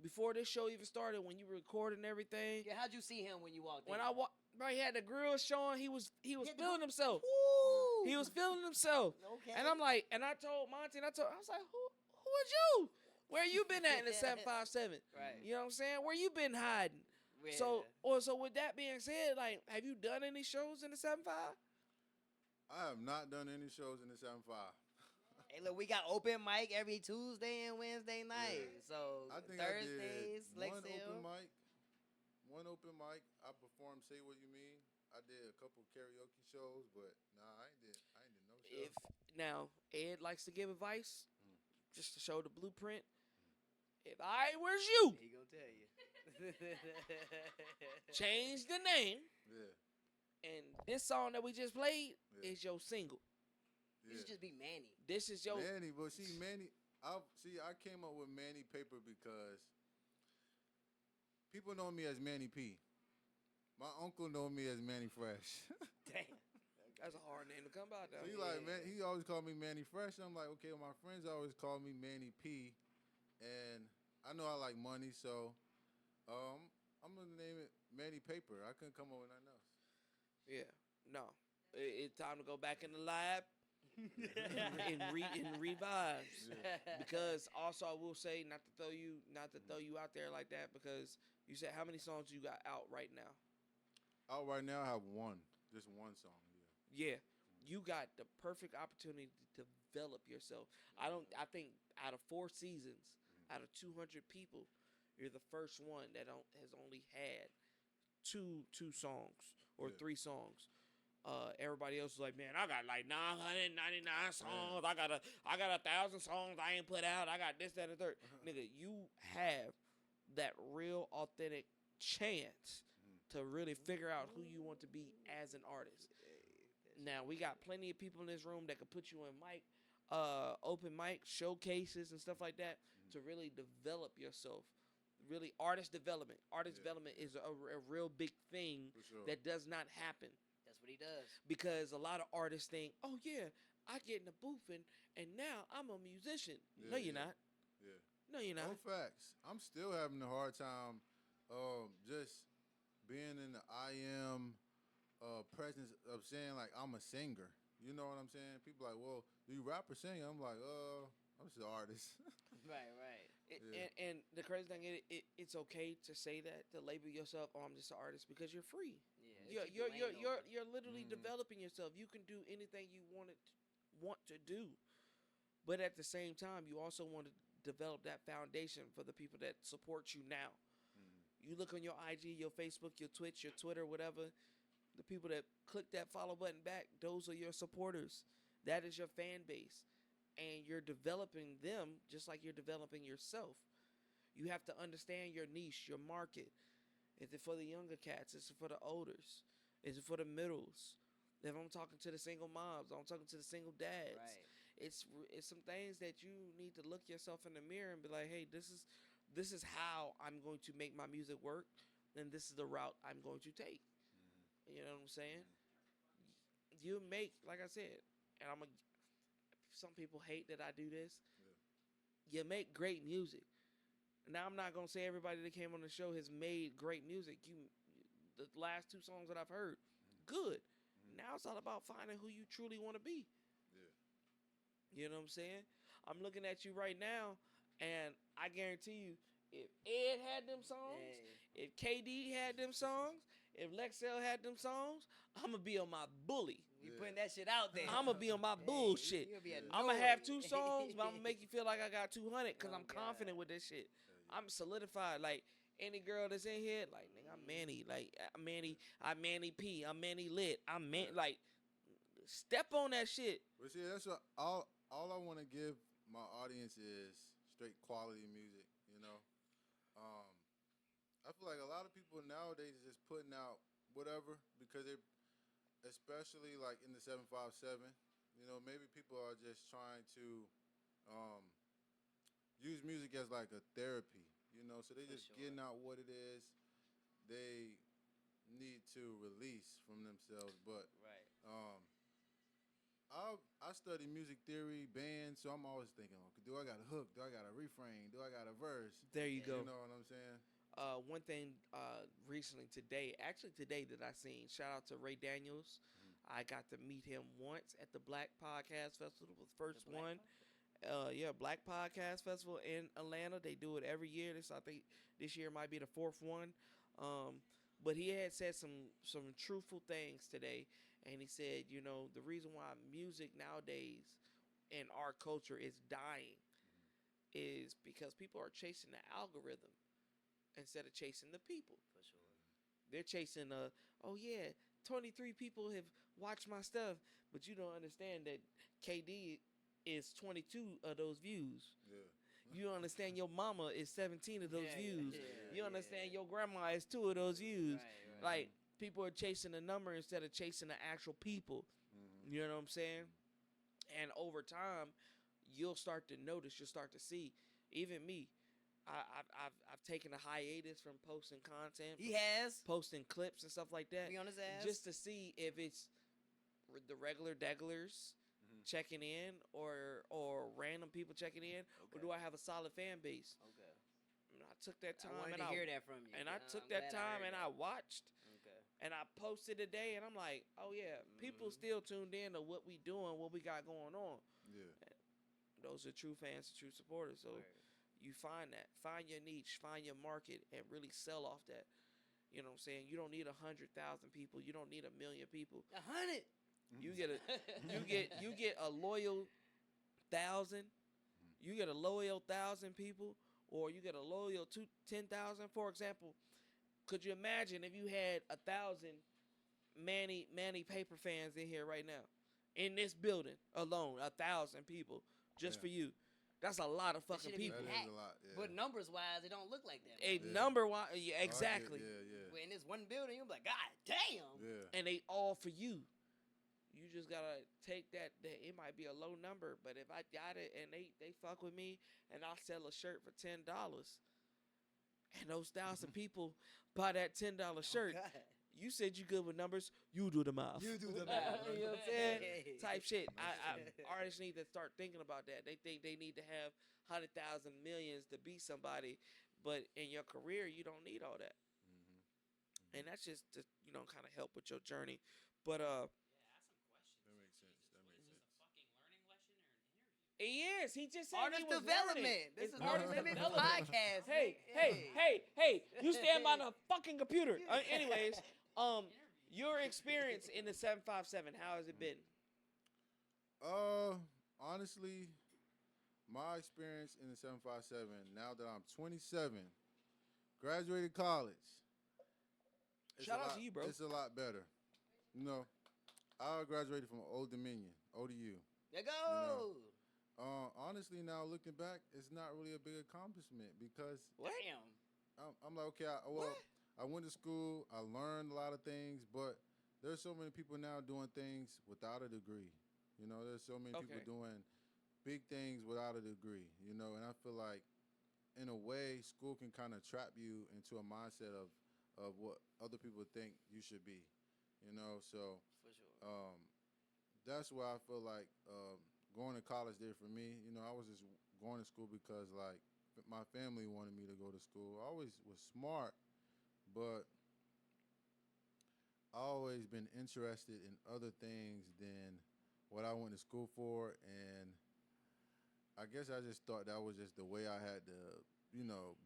before this show even started when you were recording everything. Yeah, how'd you see him when you walked in? When I walked, bro, he had the grill showing. He was feeling himself. Woo! He was feeling himself. Okay. And I'm like, and I told Monty, I was like, who is you? Where you been at in the 757? Right. You know what I'm saying? Where you been hiding? Yeah. So with that being said, like, have you done any shows in the 75? I have not done any shows in the 7-5. Hey, look, we got open mic every Tuesday and Wednesday night. Yeah. So I think Thursdays, I did Lex Hill. one open mic. I performed Say What You Mean. I did a couple karaoke shows, but nah, I ain't did no shows. If now Ed likes to give advice, just to show the blueprint. If I was you, He gonna tell you. change the name, Yeah. and this song that we just played Yeah. is your single. You should just be Manny. This is your Manny, but see, I came up with Manny Paper because people know me as Manny P. My uncle know me as Manny Fresh. Damn. That's a hard name to come by, though. So he like, man, he always called me Manny Fresh. I'm like, okay, well, my friends always call me Manny P. And I know I like money, so I'm gonna name it Manny Paper. I couldn't come up with nothing else. Yeah. No. It's time to go back in the lab and revives. Because also I will say not to throw you out there like that, because you said how many songs you got out right now? Out right now, I have just one song. Yeah. You got the perfect opportunity to develop yourself. I think out of 4 seasons, out of 200 people, you're the first one that has only had two songs or 3 songs. Everybody else is like, man, I got like 999 songs. I got 1,000 songs I ain't put out. I got this, that, and the third. Nigga, you have that real authentic chance to really figure out who you want to be as an artist. Now, we got plenty of people in this room that could put you in open mic showcases and stuff like that to really develop yourself. Really, artist development. Development is a real big thing that does not happen. That's what he does. Because a lot of artists think, oh, yeah, I get in the booth and now I'm a musician. No, you're not. Yeah. No, you're not. No facts. I'm still having a hard time just being in the I am presence of saying, like, I'm a singer. You know what I'm saying? People like, well, do you rap or sing? I'm like, I'm just an artist. Right. And the crazy thing is, it's okay to say that, to label yourself, oh, I'm just an artist, because you're free. Yeah, You're literally developing yourself. You can do anything you want to do. But at the same time, you also want to develop that foundation for the people that support you now. You look on your IG, your Facebook, your Twitch, your Twitter, whatever, the people that click that follow button back, those are your supporters. That is your fan base. And you're developing them just like you're developing yourself. You have to understand your niche, your market. Is it for the younger cats? Is it for the olders? Is it for the middles? If I'm talking to the single moms, I'm talking to the single dads. Right. It's some things that you need to look yourself in the mirror and be like, hey, this is how I'm going to make my music work, and this is the route I'm going to take. You know what I'm saying? You make, like I said, and some people hate that I do this. You make great music. Now, I'm not going to say everybody that came on the show has made great music. The last 2 songs that I've heard, good. Now it's all about finding who you truly want to be. Yeah. You know what I'm saying? I'm looking at you right now, and I guarantee you, if Ed had them songs, if KD had them songs, if Lexell had them songs, I'm going to be on my bully. You putting that shit out there. I'm going to be on my bullshit. I'm going to have 2 songs, but I'm going to make you feel like I got 200 because I'm confident with this shit. I'm solidified. Like, any girl that's in here, like, nigga, I'm Manny. Like, I'm Manny P. I'm Manny Lit. Like, step on that shit. But see, that's all I want to give my audience is straight quality music, you know? I feel like a lot of people nowadays is just putting out whatever because they, especially like in the 757, you know, maybe people are just trying to use music as like a therapy, you know, so they just getting out what it is they need to release from themselves. But I study music theory, bands, so I'm always thinking, okay, do I got a hook? Do I got a refrain? Do I got a verse? There you go. You know what I'm saying? One thing recently today that I seen, shout out to Ray Daniels. I got to meet him once at the Black Podcast Festival, the first one. Black Podcast Festival in Atlanta. They do it every year. I think this year might be the 4th one. But he had said some truthful things today, and he said, you know, the reason why music nowadays in our culture is dying is because people are chasing the algorithm instead of chasing the people. For sure. They're chasing 23 people have watched my stuff, but you don't understand that KD is 22 of those views. Yeah. You understand your mama is 17 of those views. You understand your grandma is 2 of those views. Right. Like, people are chasing a number instead of chasing the actual people. You know what I'm saying? And over time, you'll start to notice, you'll start to see. Even me, I've taken a hiatus from posting content. He has. Posting clips and stuff like that. Be on his ass. Just to see if it's the regular deglers checking in or random people checking in, or do I have a solid fan base? Okay. And I took that time I wanted to hear that from you. And I took that time and I watched. Okay. And I posted today, and I'm like, oh yeah, people still tuned in to what we doing, what we got going on. Yeah. Those are true fans, true supporters. So Word. you find your niche, find your market, and really sell off that. You know what I'm saying? You don't need 100,000 people. You don't need 1 million people. 100. You get a loyal 1,000. You get a loyal 1,000 people, or you get a loyal 10,000. For example, could you imagine if you had 1,000 Manny Paper fans in here right now, in this building alone, 1,000 people just for you? That's a lot of fucking people. That is a lot, yeah. But numbers wise, it don't look like that. A number wise, yeah, exactly. But in this one building, you're like, God damn. Yeah. And they all for you. You just gotta take that it might be a low number, but if I got it and they fuck with me and I sell a shirt for $10, and those 1,000 people buy that $10 shirt, God. you said you good with numbers, you do the math. You do the math. You know what I'm saying? Type shit. Artists need to start thinking about that. They think they need to have 100,000 millions to be somebody, but in your career, you don't need all that. And that's just to, kind of help with your journey. But Yeah, ask some questions. That makes sense. That makes Is this sense. a fucking learning lesson or an interview? he is. He just said Artist he was development. learning. This It's is artist Artist Limit development. Podcast. Hey! You stand by the fucking computer. Anyways, your experience in the 757, how has it been? Honestly, my experience in the 757, now that I'm 27, graduated college. Shout out to you, bro. It's a lot better. I graduated from Old Dominion, ODU. There go. Honestly, now looking back, it's not really a big accomplishment because What? Damn. I'm like, okay, I went to school, I learned a lot of things, but there's so many people now doing things without a degree. There's so many people Okay. doing big things without a degree, and I feel like, in a way, school can kind of trap you into a mindset of what other people think you should be, so For sure. that's why I feel like going to college did for me. I was just going to school because, like, my family wanted me to go to school. I always was smart, but I always been interested in other things than what I went to school for, and I guess I just thought that was just the way I had to,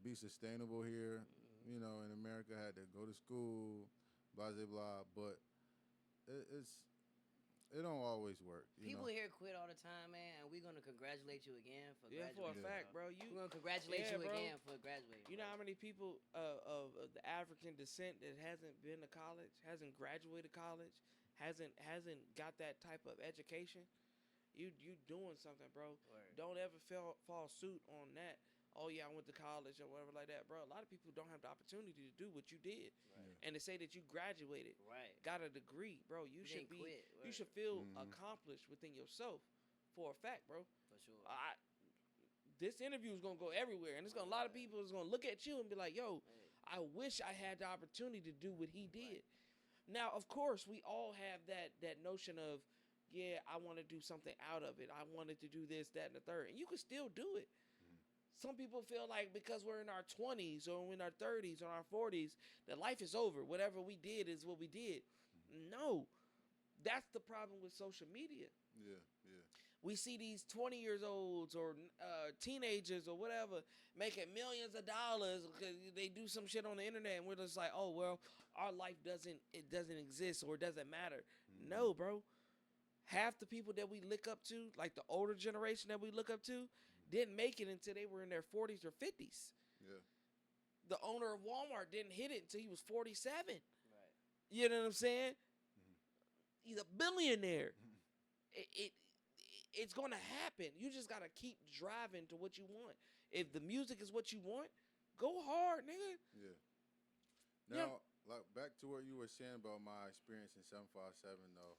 be sustainable here. In America, I had to go to school, blah, blah, blah, but it don't always work. People here quit all the time, man, and we're going to congratulate you again for Yeah, graduating. for a fact, bro. We're going to congratulate you bro. again for graduating. You know how many people of the African descent that hasn't been to college, hasn't graduated college, hasn't got that type of education? You doing something, bro. Word. Don't ever fall suit on that. Oh yeah, I went to college or whatever like that, bro. A lot of people don't have the opportunity to do what you did, and to say that you graduated, Right. got a degree, bro. You should didn't be, quit, you word. should feel accomplished within yourself, for a fact, bro. For sure. This interview is gonna go everywhere, and a lot of people is gonna look at you and be like, "Yo, I wish I had the opportunity to do what he did." Now, of course, we all have that notion of, yeah, I want to do something out of it. I wanted to do this, that, and the third, and you can still do it. Some people feel like because we're in our 20s or in our 30s or our 40s, that life is over. Whatever we did is what we did. No, that's the problem with social media. Yeah. We see these 20 years olds or teenagers or whatever making millions of dollars because they do some shit on the internet, and we're just like, oh well, our life doesn't exist or it doesn't matter. No, bro. Half the people that we look up to, like the older generation that we look up to, didn't make it until they were in their 40s or 50s. Yeah. The owner of Walmart didn't hit it until he was 47. Right. You know what I'm saying? He's a billionaire. It's going to happen. You just got to keep driving to what you want. If the music is what you want, go hard, nigga. Yeah. Now, like, back to what you were saying about my experience in 757, though.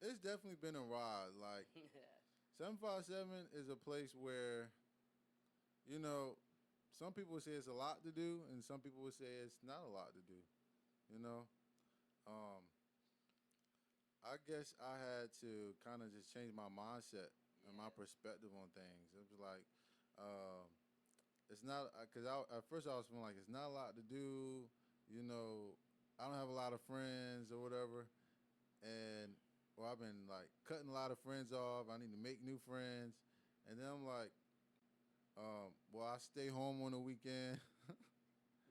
It's definitely been a ride. Like, 757 is a place where, some people would say it's a lot to do, and some people would say it's not a lot to do. I guess I had to kind of just change my mindset and my perspective on things. It was like, it's not because at first I was feeling like it's not a lot to do. You know, I don't have a lot of friends or whatever, and I've been like cutting a lot of friends off. I need to make new friends, and then I'm like, well, I stay home on the weekend.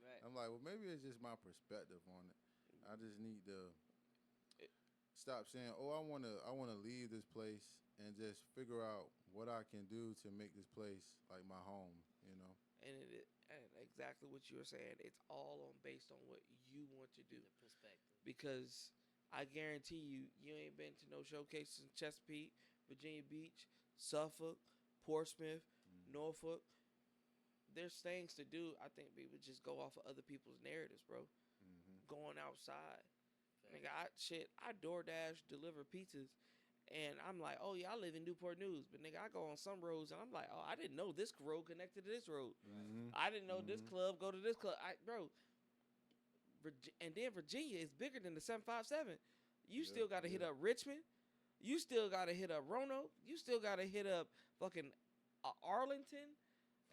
Right. I'm like, well, maybe it's just my perspective on it. I just need to stop saying, "Oh, I want to leave this place," and just figure out what I can do to make this place like my home. You know? And exactly what you were saying. It's all on based on what you want to do. The perspective. Because I guarantee you ain't been to no showcases in Chesapeake, Virginia Beach, Suffolk, Portsmouth, Norfolk. There's things to do. I think people just go off of other people's narratives, bro. Going outside. Nigga, I DoorDash deliver pizzas, and I'm like, oh yeah, I live in Newport News, but nigga, I go on some roads, and I'm like, oh, I didn't know this road connected to this road. I didn't know this club go to this club. Bro, and then Virginia is bigger than the 757. You still got to hit up Richmond. You still got to hit up Roanoke. You still got to hit up fucking Arlington.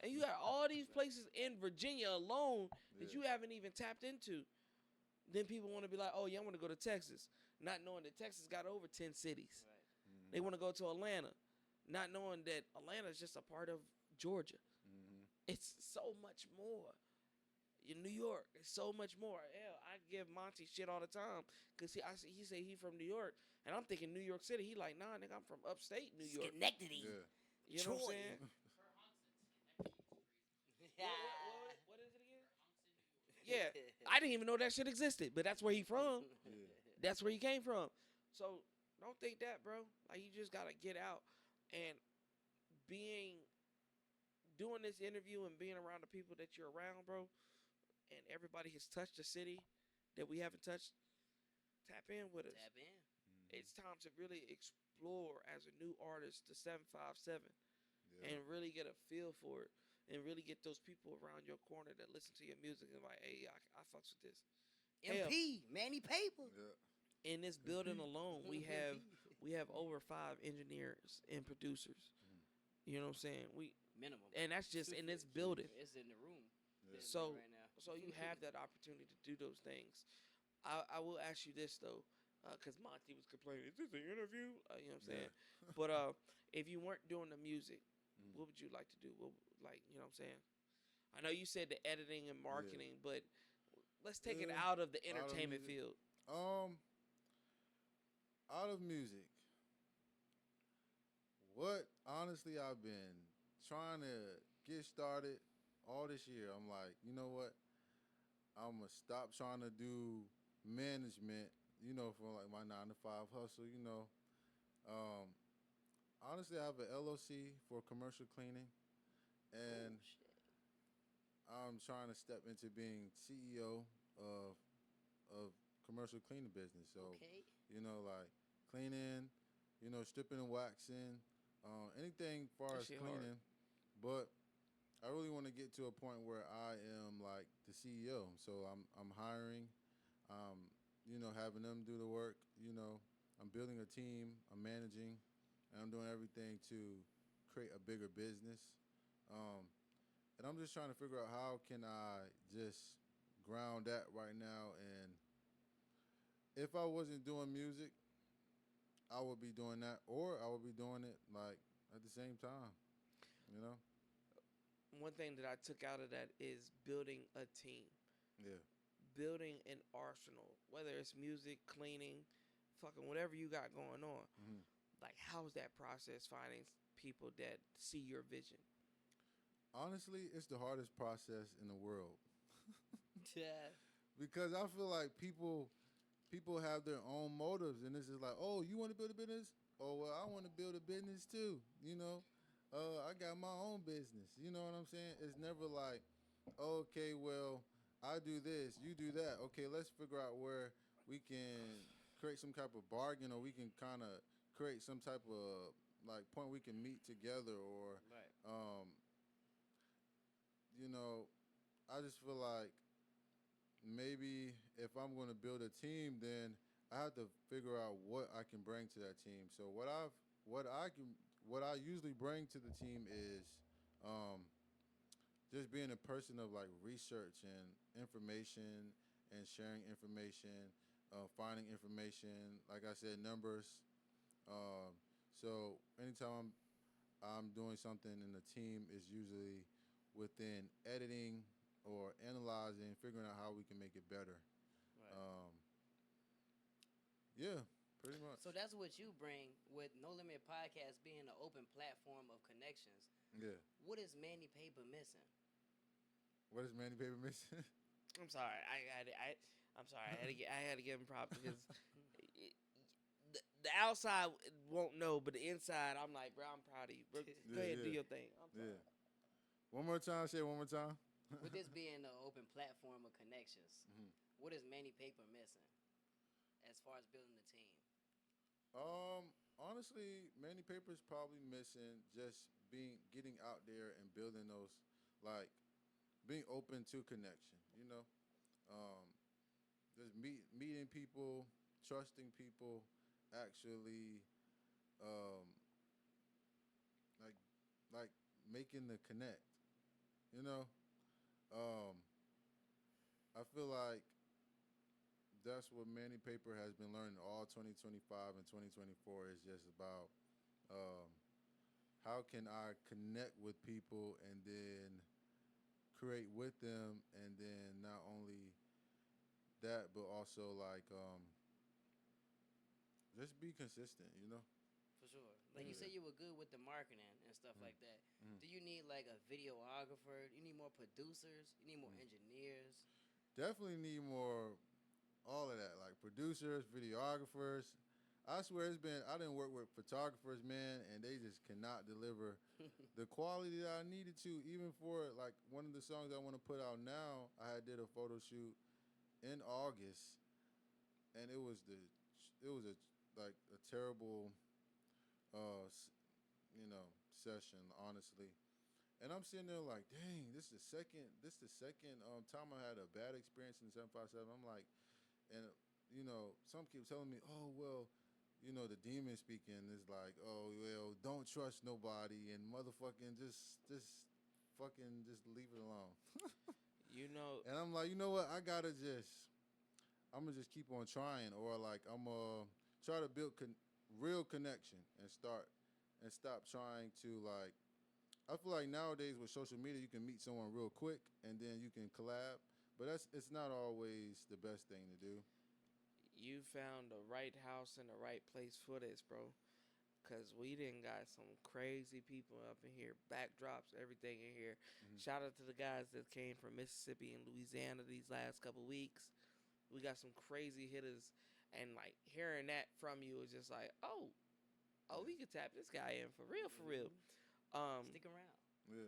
And you got all these places in Virginia alone that you haven't even tapped into. Then people want to be like, oh, yeah, I want to go to Texas. Not knowing that Texas got over 10 cities. Right. They want to go to Atlanta. Not knowing that Atlanta is just a part of Georgia. It's so much more. In New York, it's so much more. Hell, I give Monty shit all the time because he say he from New York, and I'm thinking New York City. He like, nah, nigga, I'm from upstate New York. Schenectady. Yeah. You know what I'm Troy. saying? For Hunks, it's crazy. Yeah. What is it again? Yeah, I didn't even know that shit existed, but that's where he from. That's where he came from. So don't think that, bro. Like you just gotta get out and doing this interview and being around the people that you're around, bro. And everybody has touched the city that we haven't touched. Tap in with us. Tap in. It's time to really explore as a new artist the 757 and really get a feel for it and really get those people around your corner that listen to your music and like, hey, I fucks with this. MP, Manny Paper. Yeah. In this building alone, we have over 5 engineers and producers. You know what I'm saying? Minimum. And that's just in this building. It's in the room. Yeah. So right now. so you have that opportunity to do those things. I will ask you this though, because Monty was complaining, is this an interview? You know what I'm saying? But if you weren't doing the music, what would you like to do? You know what I'm saying? I know you said the editing and marketing, but let's take it out of the entertainment field. Out of music. What honestly I've been trying to get started all this year. I'm like, you know what? I'm gonna stop trying to do management, you know, for like my 9 to 5 hustle, you know. Honestly, I have an LLC for commercial cleaning, and I'm trying to step into being CEO of commercial cleaning business. So, you know, like cleaning, you know, stripping and waxing, anything far as shit cleaning. hard. But I really want to get to a point where I am like the CEO. So I'm hiring, you know, having them do the work. You know, I'm building a team. I'm managing, and I'm doing everything to create a bigger business. And I'm just trying to figure out how can I just ground that right now. And if I wasn't doing music, I would be doing that, or I would be doing it like at the same time. You know? One thing that I took out of that is building a team, Yeah. building an arsenal, whether it's music, cleaning, fucking whatever you got going on. Like, how's that process finding people that see your vision? Honestly, it's the hardest process in the world. Yeah. Because I feel like people have their own motives, and it's just like, oh, you want to build a business? Oh, well, I want to build a business too. You know, I got my own business. You know what I'm saying? It's never like, okay, well, I do this, you do that. Okay, let's figure out where we can create some type of bargain, or we can kind of create some type of like point we can meet together, or you know, I just feel like maybe if I'm going to build a team, then I have to figure out what I can bring to that team. So what I usually bring to the team is just being a person of like research and information and sharing information, finding information. Like I said, numbers. Um, so anytime I'm doing something in the team is usually within editing or analyzing, figuring out how we can make it better. Right. Um, yeah, pretty much. So that's what you bring with No Limit Podcast being an open platform of connections. Yeah. What is Manny Paper missing? What is Manny Paper missing? I'm sorry. I'm sorry. I had to give him props because the outside won't know, but the inside, I'm like, bro, I'm proud of you. Bro, go ahead, do your thing. I'm sorry. Yeah. One more time. Say it one more time. With this being an open platform of connections, what is Manny Paper missing as far as building the team? Honestly, Manny Paper's probably missing just getting out there and building those, like, being open to connection. Um, just meeting people, trusting people, actually, um, like like making the connect. You know, um, I feel like that's what Manny Paper has been learning all 2025 and 2024 is just about um, how can I connect with people and then create with them, and then not only that, but also like just be consistent. For sure. Like you said, you were good with the marketing and stuff like that. Do you need like a videographer? You need more producers? You need more engineers? Definitely need more all of that, like producers, videographers. I swear I didn't work with photographers, man, and they just cannot deliver the quality that I needed to. Even for like one of the songs I want to put out now, I did a photo shoot in August, and it was a like a terrible, session, honestly. And I'm sitting there like, dang, this is the second time I had a bad experience in the 757. I'm like, and some keep telling me, oh well, the demon speaking is like, oh well, don't trust nobody and motherfucking just fucking just leave it alone. You know, And I'm like, you know what? I'm gonna just keep on trying, or like I'm gonna try to build real connection and stop trying to like. I feel like nowadays with social media, you can meet someone real quick and then you can collab, but it's not always the best thing to do. you found the right house and the right place for this, bro. Cause we didn't got some crazy people up in here, backdrops, everything in here. Shout out to the guys that came from Mississippi and Louisiana these last couple weeks. We got some crazy hitters, and like hearing that from you is just like, oh, we could tap this guy in for real, for real. Stick around. Yeah,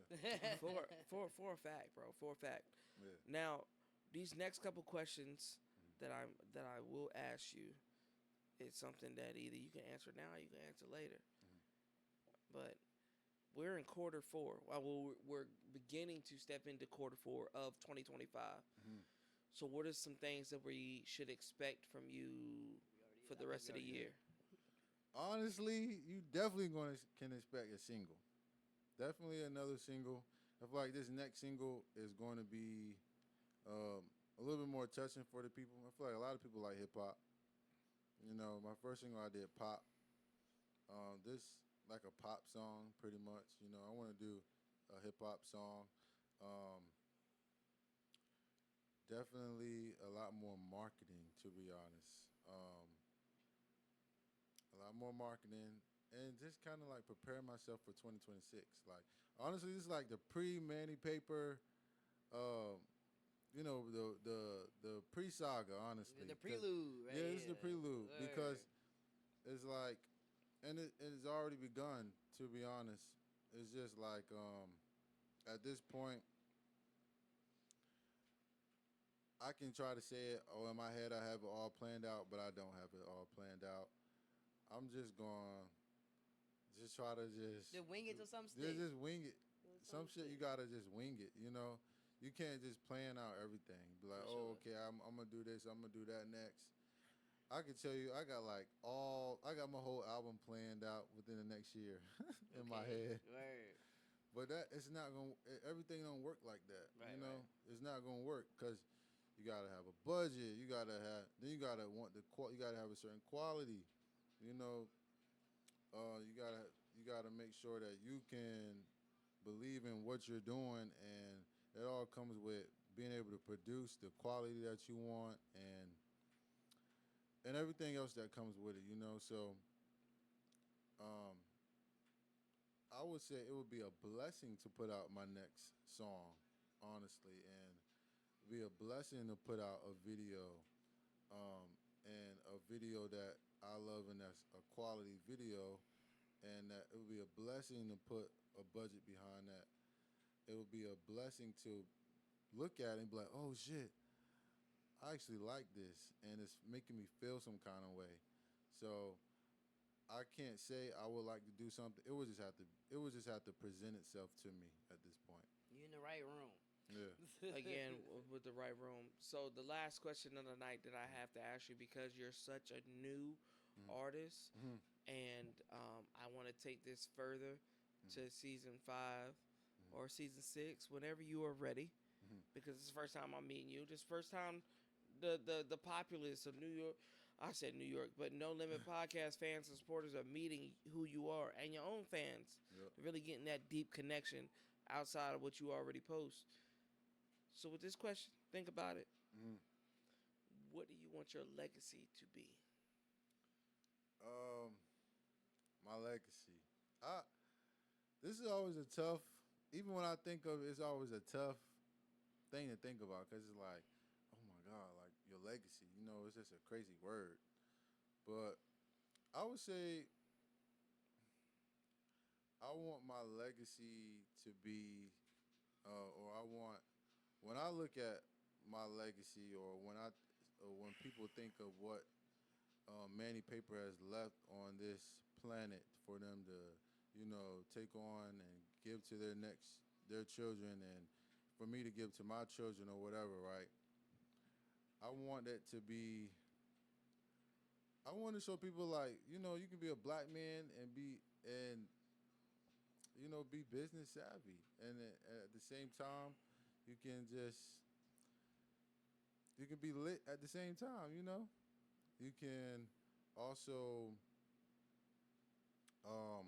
For a fact, bro, for a fact. yeah. Now, these next couple questions that I will ask you, it's something that either you can answer now or you can answer later. But we're in quarter four. Well, we're beginning to step into quarter four of 2025. So what are some things that we should expect from you for the rest of the year? Honestly, you definitely can expect a single. Definitely another single. I feel like this next single is going to be a little bit more touching for the people. I feel like a lot of people like hip hop. My first single I did pop. This like a pop song, pretty much. I want to do a hip hop song. Um, Definitely a lot more marketing, to be honest. A lot more marketing and just kind of like prepare myself for 2026. Like honestly, this is like the pre-Manny Paper, um, the pre-saga. Honestly, The prelude, right? Yeah, this is the here. prelude Word. because it's like, and it's already begun. To be honest, it's just like at this point, I can try to say it. Oh, in my head, I have it all planned out, but I don't have it all planned out. I'm just going to just try to Just wing it to some just, stick. just wing it. Some Some shit you stick. gotta just wing it. You can't just plan out everything. Be like, For oh, sure. okay, I'm gonna do this. I'm gonna do that next. I can tell you, I got my whole album planned out within the next year in my Okay. head. Word. But that it's not gonna. Everything don't work like that. Right, You know, right. it's not gonna work because you gotta have a budget. You gotta have. Then you gotta want the You gotta have a certain quality. You know, you gotta make sure that you can believe in what you're doing, and it all comes with being able to produce the quality that you want and everything else that comes with it. You know, so um, I would say it would be a blessing to put out my next song, honestly, and be a blessing to put out a video, and a video that I love and that's a quality video, and that it would be a blessing to put a budget behind that. It would be a blessing to look at it and be like, oh shit, I actually like this, and it's making me feel some kind of way. So I can't say I would like to do something. It would just have to present itself to me at this point. You in the right room. Yeah. Again with the right room. So the last question of the night that I have to ask you, because you're such a new artist, Mm-hmm. and I want to take this further to season 5 or season 6, whenever you are ready, Mm-hmm. because it's the first time I'm meeting you. This first time the populace of New York, I said New York, but No Limit Podcast fans and supporters are meeting who you are and your own fans, Yep. really getting that deep connection outside of what you already post. So with this question, think about it. Mm-hmm. What do you want your legacy to be? Um, my legacy. I This is always a tough. Even when I think of it, it's always a tough thing to think about because it's like, oh my god, like your legacy. You know, it's just a crazy word. But I would say I want my legacy to be, or I want when I look at my legacy, or when people think of what Manny Paper has left on this planet for them to, take on and give to their children, and for me to give to my children or whatever, right? I want that to be. I want to show people like, you can be a black man and be business savvy, and at the same time, you can just you can be lit at the same time. You can also um,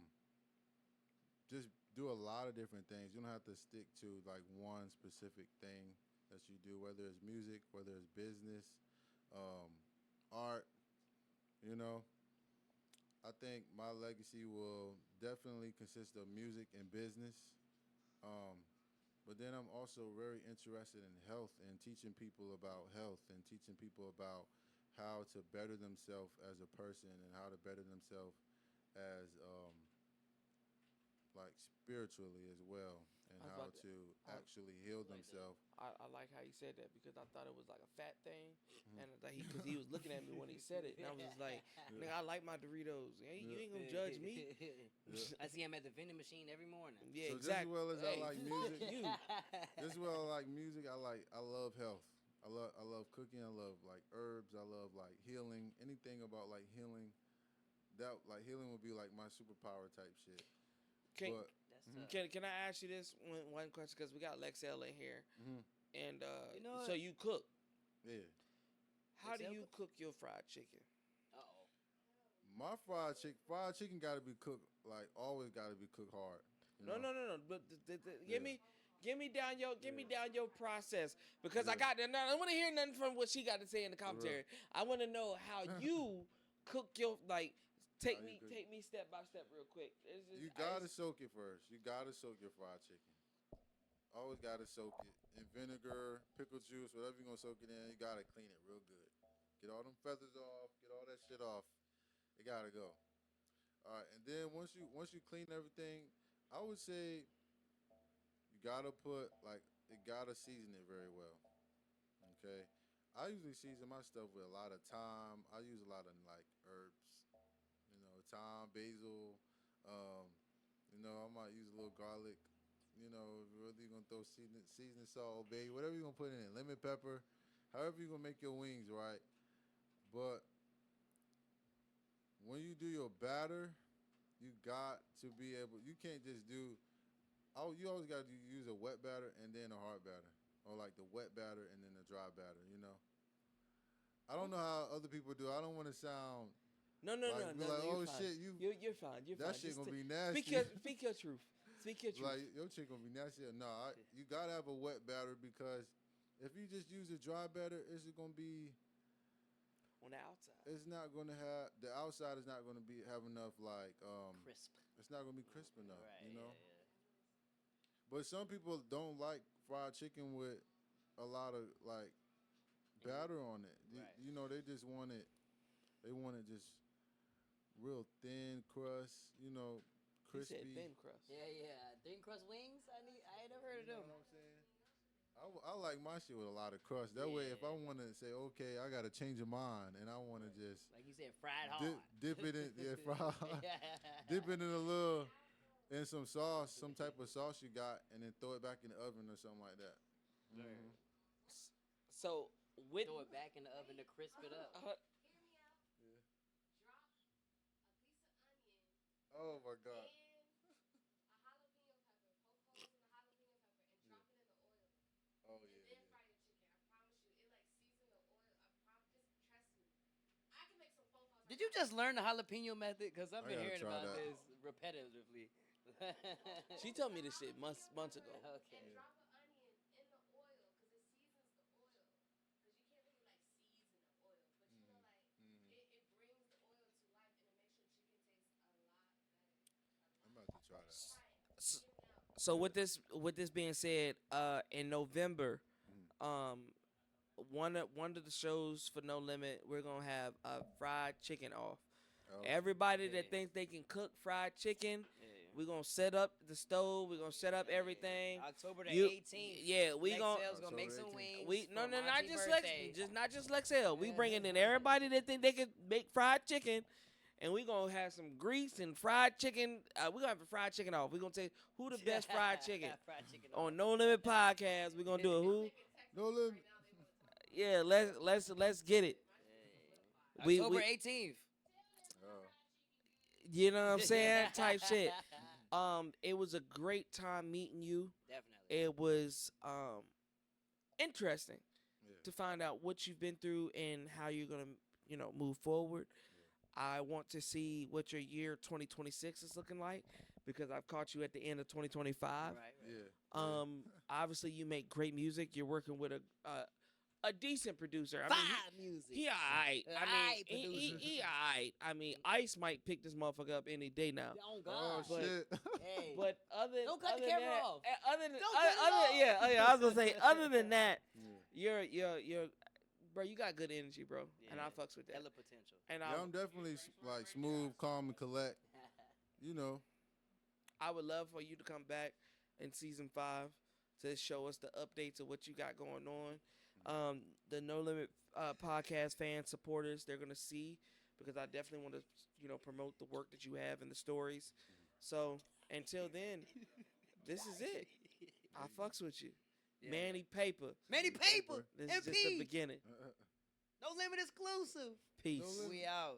just do a lot of different things. You don't have to stick to like one specific thing that you do, whether it's music, whether it's business, um, art. You know, I think my legacy will definitely consist of music and business. Um, but then I'm also very interested in health and teaching people about health and teaching people about how to better themselves as a person and how to better themselves as like spiritually as well, and I was how about to, to I, actually heal like that. themselves. I like how you said that, because I thought it was like a fat thing, and that because he was looking at me when he said it, and I was just like, nigga, I like my Doritos. Hey, you ain't gonna judge me. I see him at the vending machine every morning. Yeah, So exactly. just as well as I Hey, like fuck music, you. just as well I like music, I love health. I love cooking. I love like herbs. I love like healing. Anything about like healing. That like healing would be like my superpower type shit. Can But That's can I ask you this one question, because we got Lexel in here, mhm, and You know so what? you cook. yeah, How do Lexel you cook? cook your fried chicken? Uh-oh. my fried chicken got to be cooked like always got to be cooked hard. You No, know. no, no, no. But Yeah. give me down your process, because I Yeah. got. No, I don't want to hear nothing from what she got to say in the For real. commentary. I want to know how you cook your like. How you cook Take me step by step real quick. It's just, You gotta soak it first. You gotta soak your fried chicken. Always gotta soak it in vinegar, pickle juice, whatever you're gonna soak it in. You gotta clean it real good. Get all them feathers off. Get all that shit off. It gotta go. All right, and then once you clean everything, I would say you gotta put like you gotta season it very well. Okay, I usually season my stuff with a lot of thyme. I use a lot of like herbs. Thyme, basil. Um, I might use a little garlic. Whether you're gonna throw seasoning salt, baby, whatever you're gonna put in it, lemon pepper, however you're gonna make your wings, right? But when you do your batter, you got to be able. You can't just do you always got to use a wet batter and then a hard batter, or like the wet batter and then the dry batter. I don't know how other people do. I don't want to sound No, like be like, you're oh fine. shit, You're fine. You're that fine. shit Just gonna be speak nasty. speak your truth. Speak your truth. Like your chick gonna be nasty. No, you gotta have a wet batter because if you just use a dry batter, it's gonna be. On the outside. It's not gonna have the outside is not gonna have enough like Crisp. It's not gonna be crisp enough, Right. Yeah. But some people don't like fried chicken with a lot of like batter on it. Right. They just want it. They want it just real thin crust. He Crispy. said thin crust. Yeah. Thin crust wings. I ain't never heard of You know them. what I'm saying? I like my shit with a lot of crust. That way, if I want to say, okay, I got to change your mind, and I want to just Like you said, fried hard. dip it in, Yeah. dip it in some sauce, some type of sauce you got, and then throw it back in the oven or something like that. So with Throw it back in the oven to crisp it up. Hear me out. Yeah. Drop a piece of onion Oh my God. and a jalapeno pepper. Poke holes in the jalapeno pepper and drop it in the oil. Oh And yeah. then fry your chicken. I promise you, it like season the oil. I promise. Just trust me. I can make some phone calls. Did you just learn the jalapeno method? Because I've I been gotta hearing try about that. this repetitively. she told me this shit months ago. Okay. And drop an onion in the oil because it seasons the oil. Because you can't really like season the oil, but it brings the oil to life and it makes your chicken taste a lot better. I'm about to try that. Try it. S- Hear me out. So with this being said, in November, one of the shows for No Limit, we're gonna have a fried chicken off. Oh, Everybody Yeah. that thinks they can cook fried chicken, Yeah. we're gonna set up the stove. We're gonna set up everything. October the You- 18th. yeah, we gon- Lexel's gonna make October some 18th. wings. We for not Monty's just birthday. not just Lexel. We bringing in everybody that think they can make fried chicken, and we gonna have some grease and fried chicken. We gonna have a fried chicken off. We gonna take who the best fried chicken Fried chicken on No Limit Podcast. We gonna do it. Who? No limit. Yeah, let's get it. October 18th. Oh. You know what I'm saying? Type shit. It was a great time meeting you. Definitely. It was interesting Yeah. to find out what you've been through and how you're gonna, move forward. I want to see what your year 2026 is looking like because I've caught you at the end of 2025. Right. Yeah. Obviously you make great music. You're working with a decent producer. Fire music. He alright. I Aight mean, producer. he alright. I mean, Ice might pick this motherfucker up any day now. Oh Oh God. shit. Hey. But Don't cut the other camera than that- off. Other than Don't cut it other, off. yeah, I was gonna say. Other than that, you're, bro. You got good energy, bro, and I fucks with that. Hella potential. And Yeah, I'm definitely like smooth, calm, and collect. I would love for you to come back in season 5 to show us the updates of what you got going on. The No Limit podcast fans, supporters, they're gonna see because I definitely want to, promote the work that you have and the stories. So until then, this is it. I fucks with you, Manny Paper. Manny Paper. This is just the MP. beginning. No limit exclusive. Peace. We out.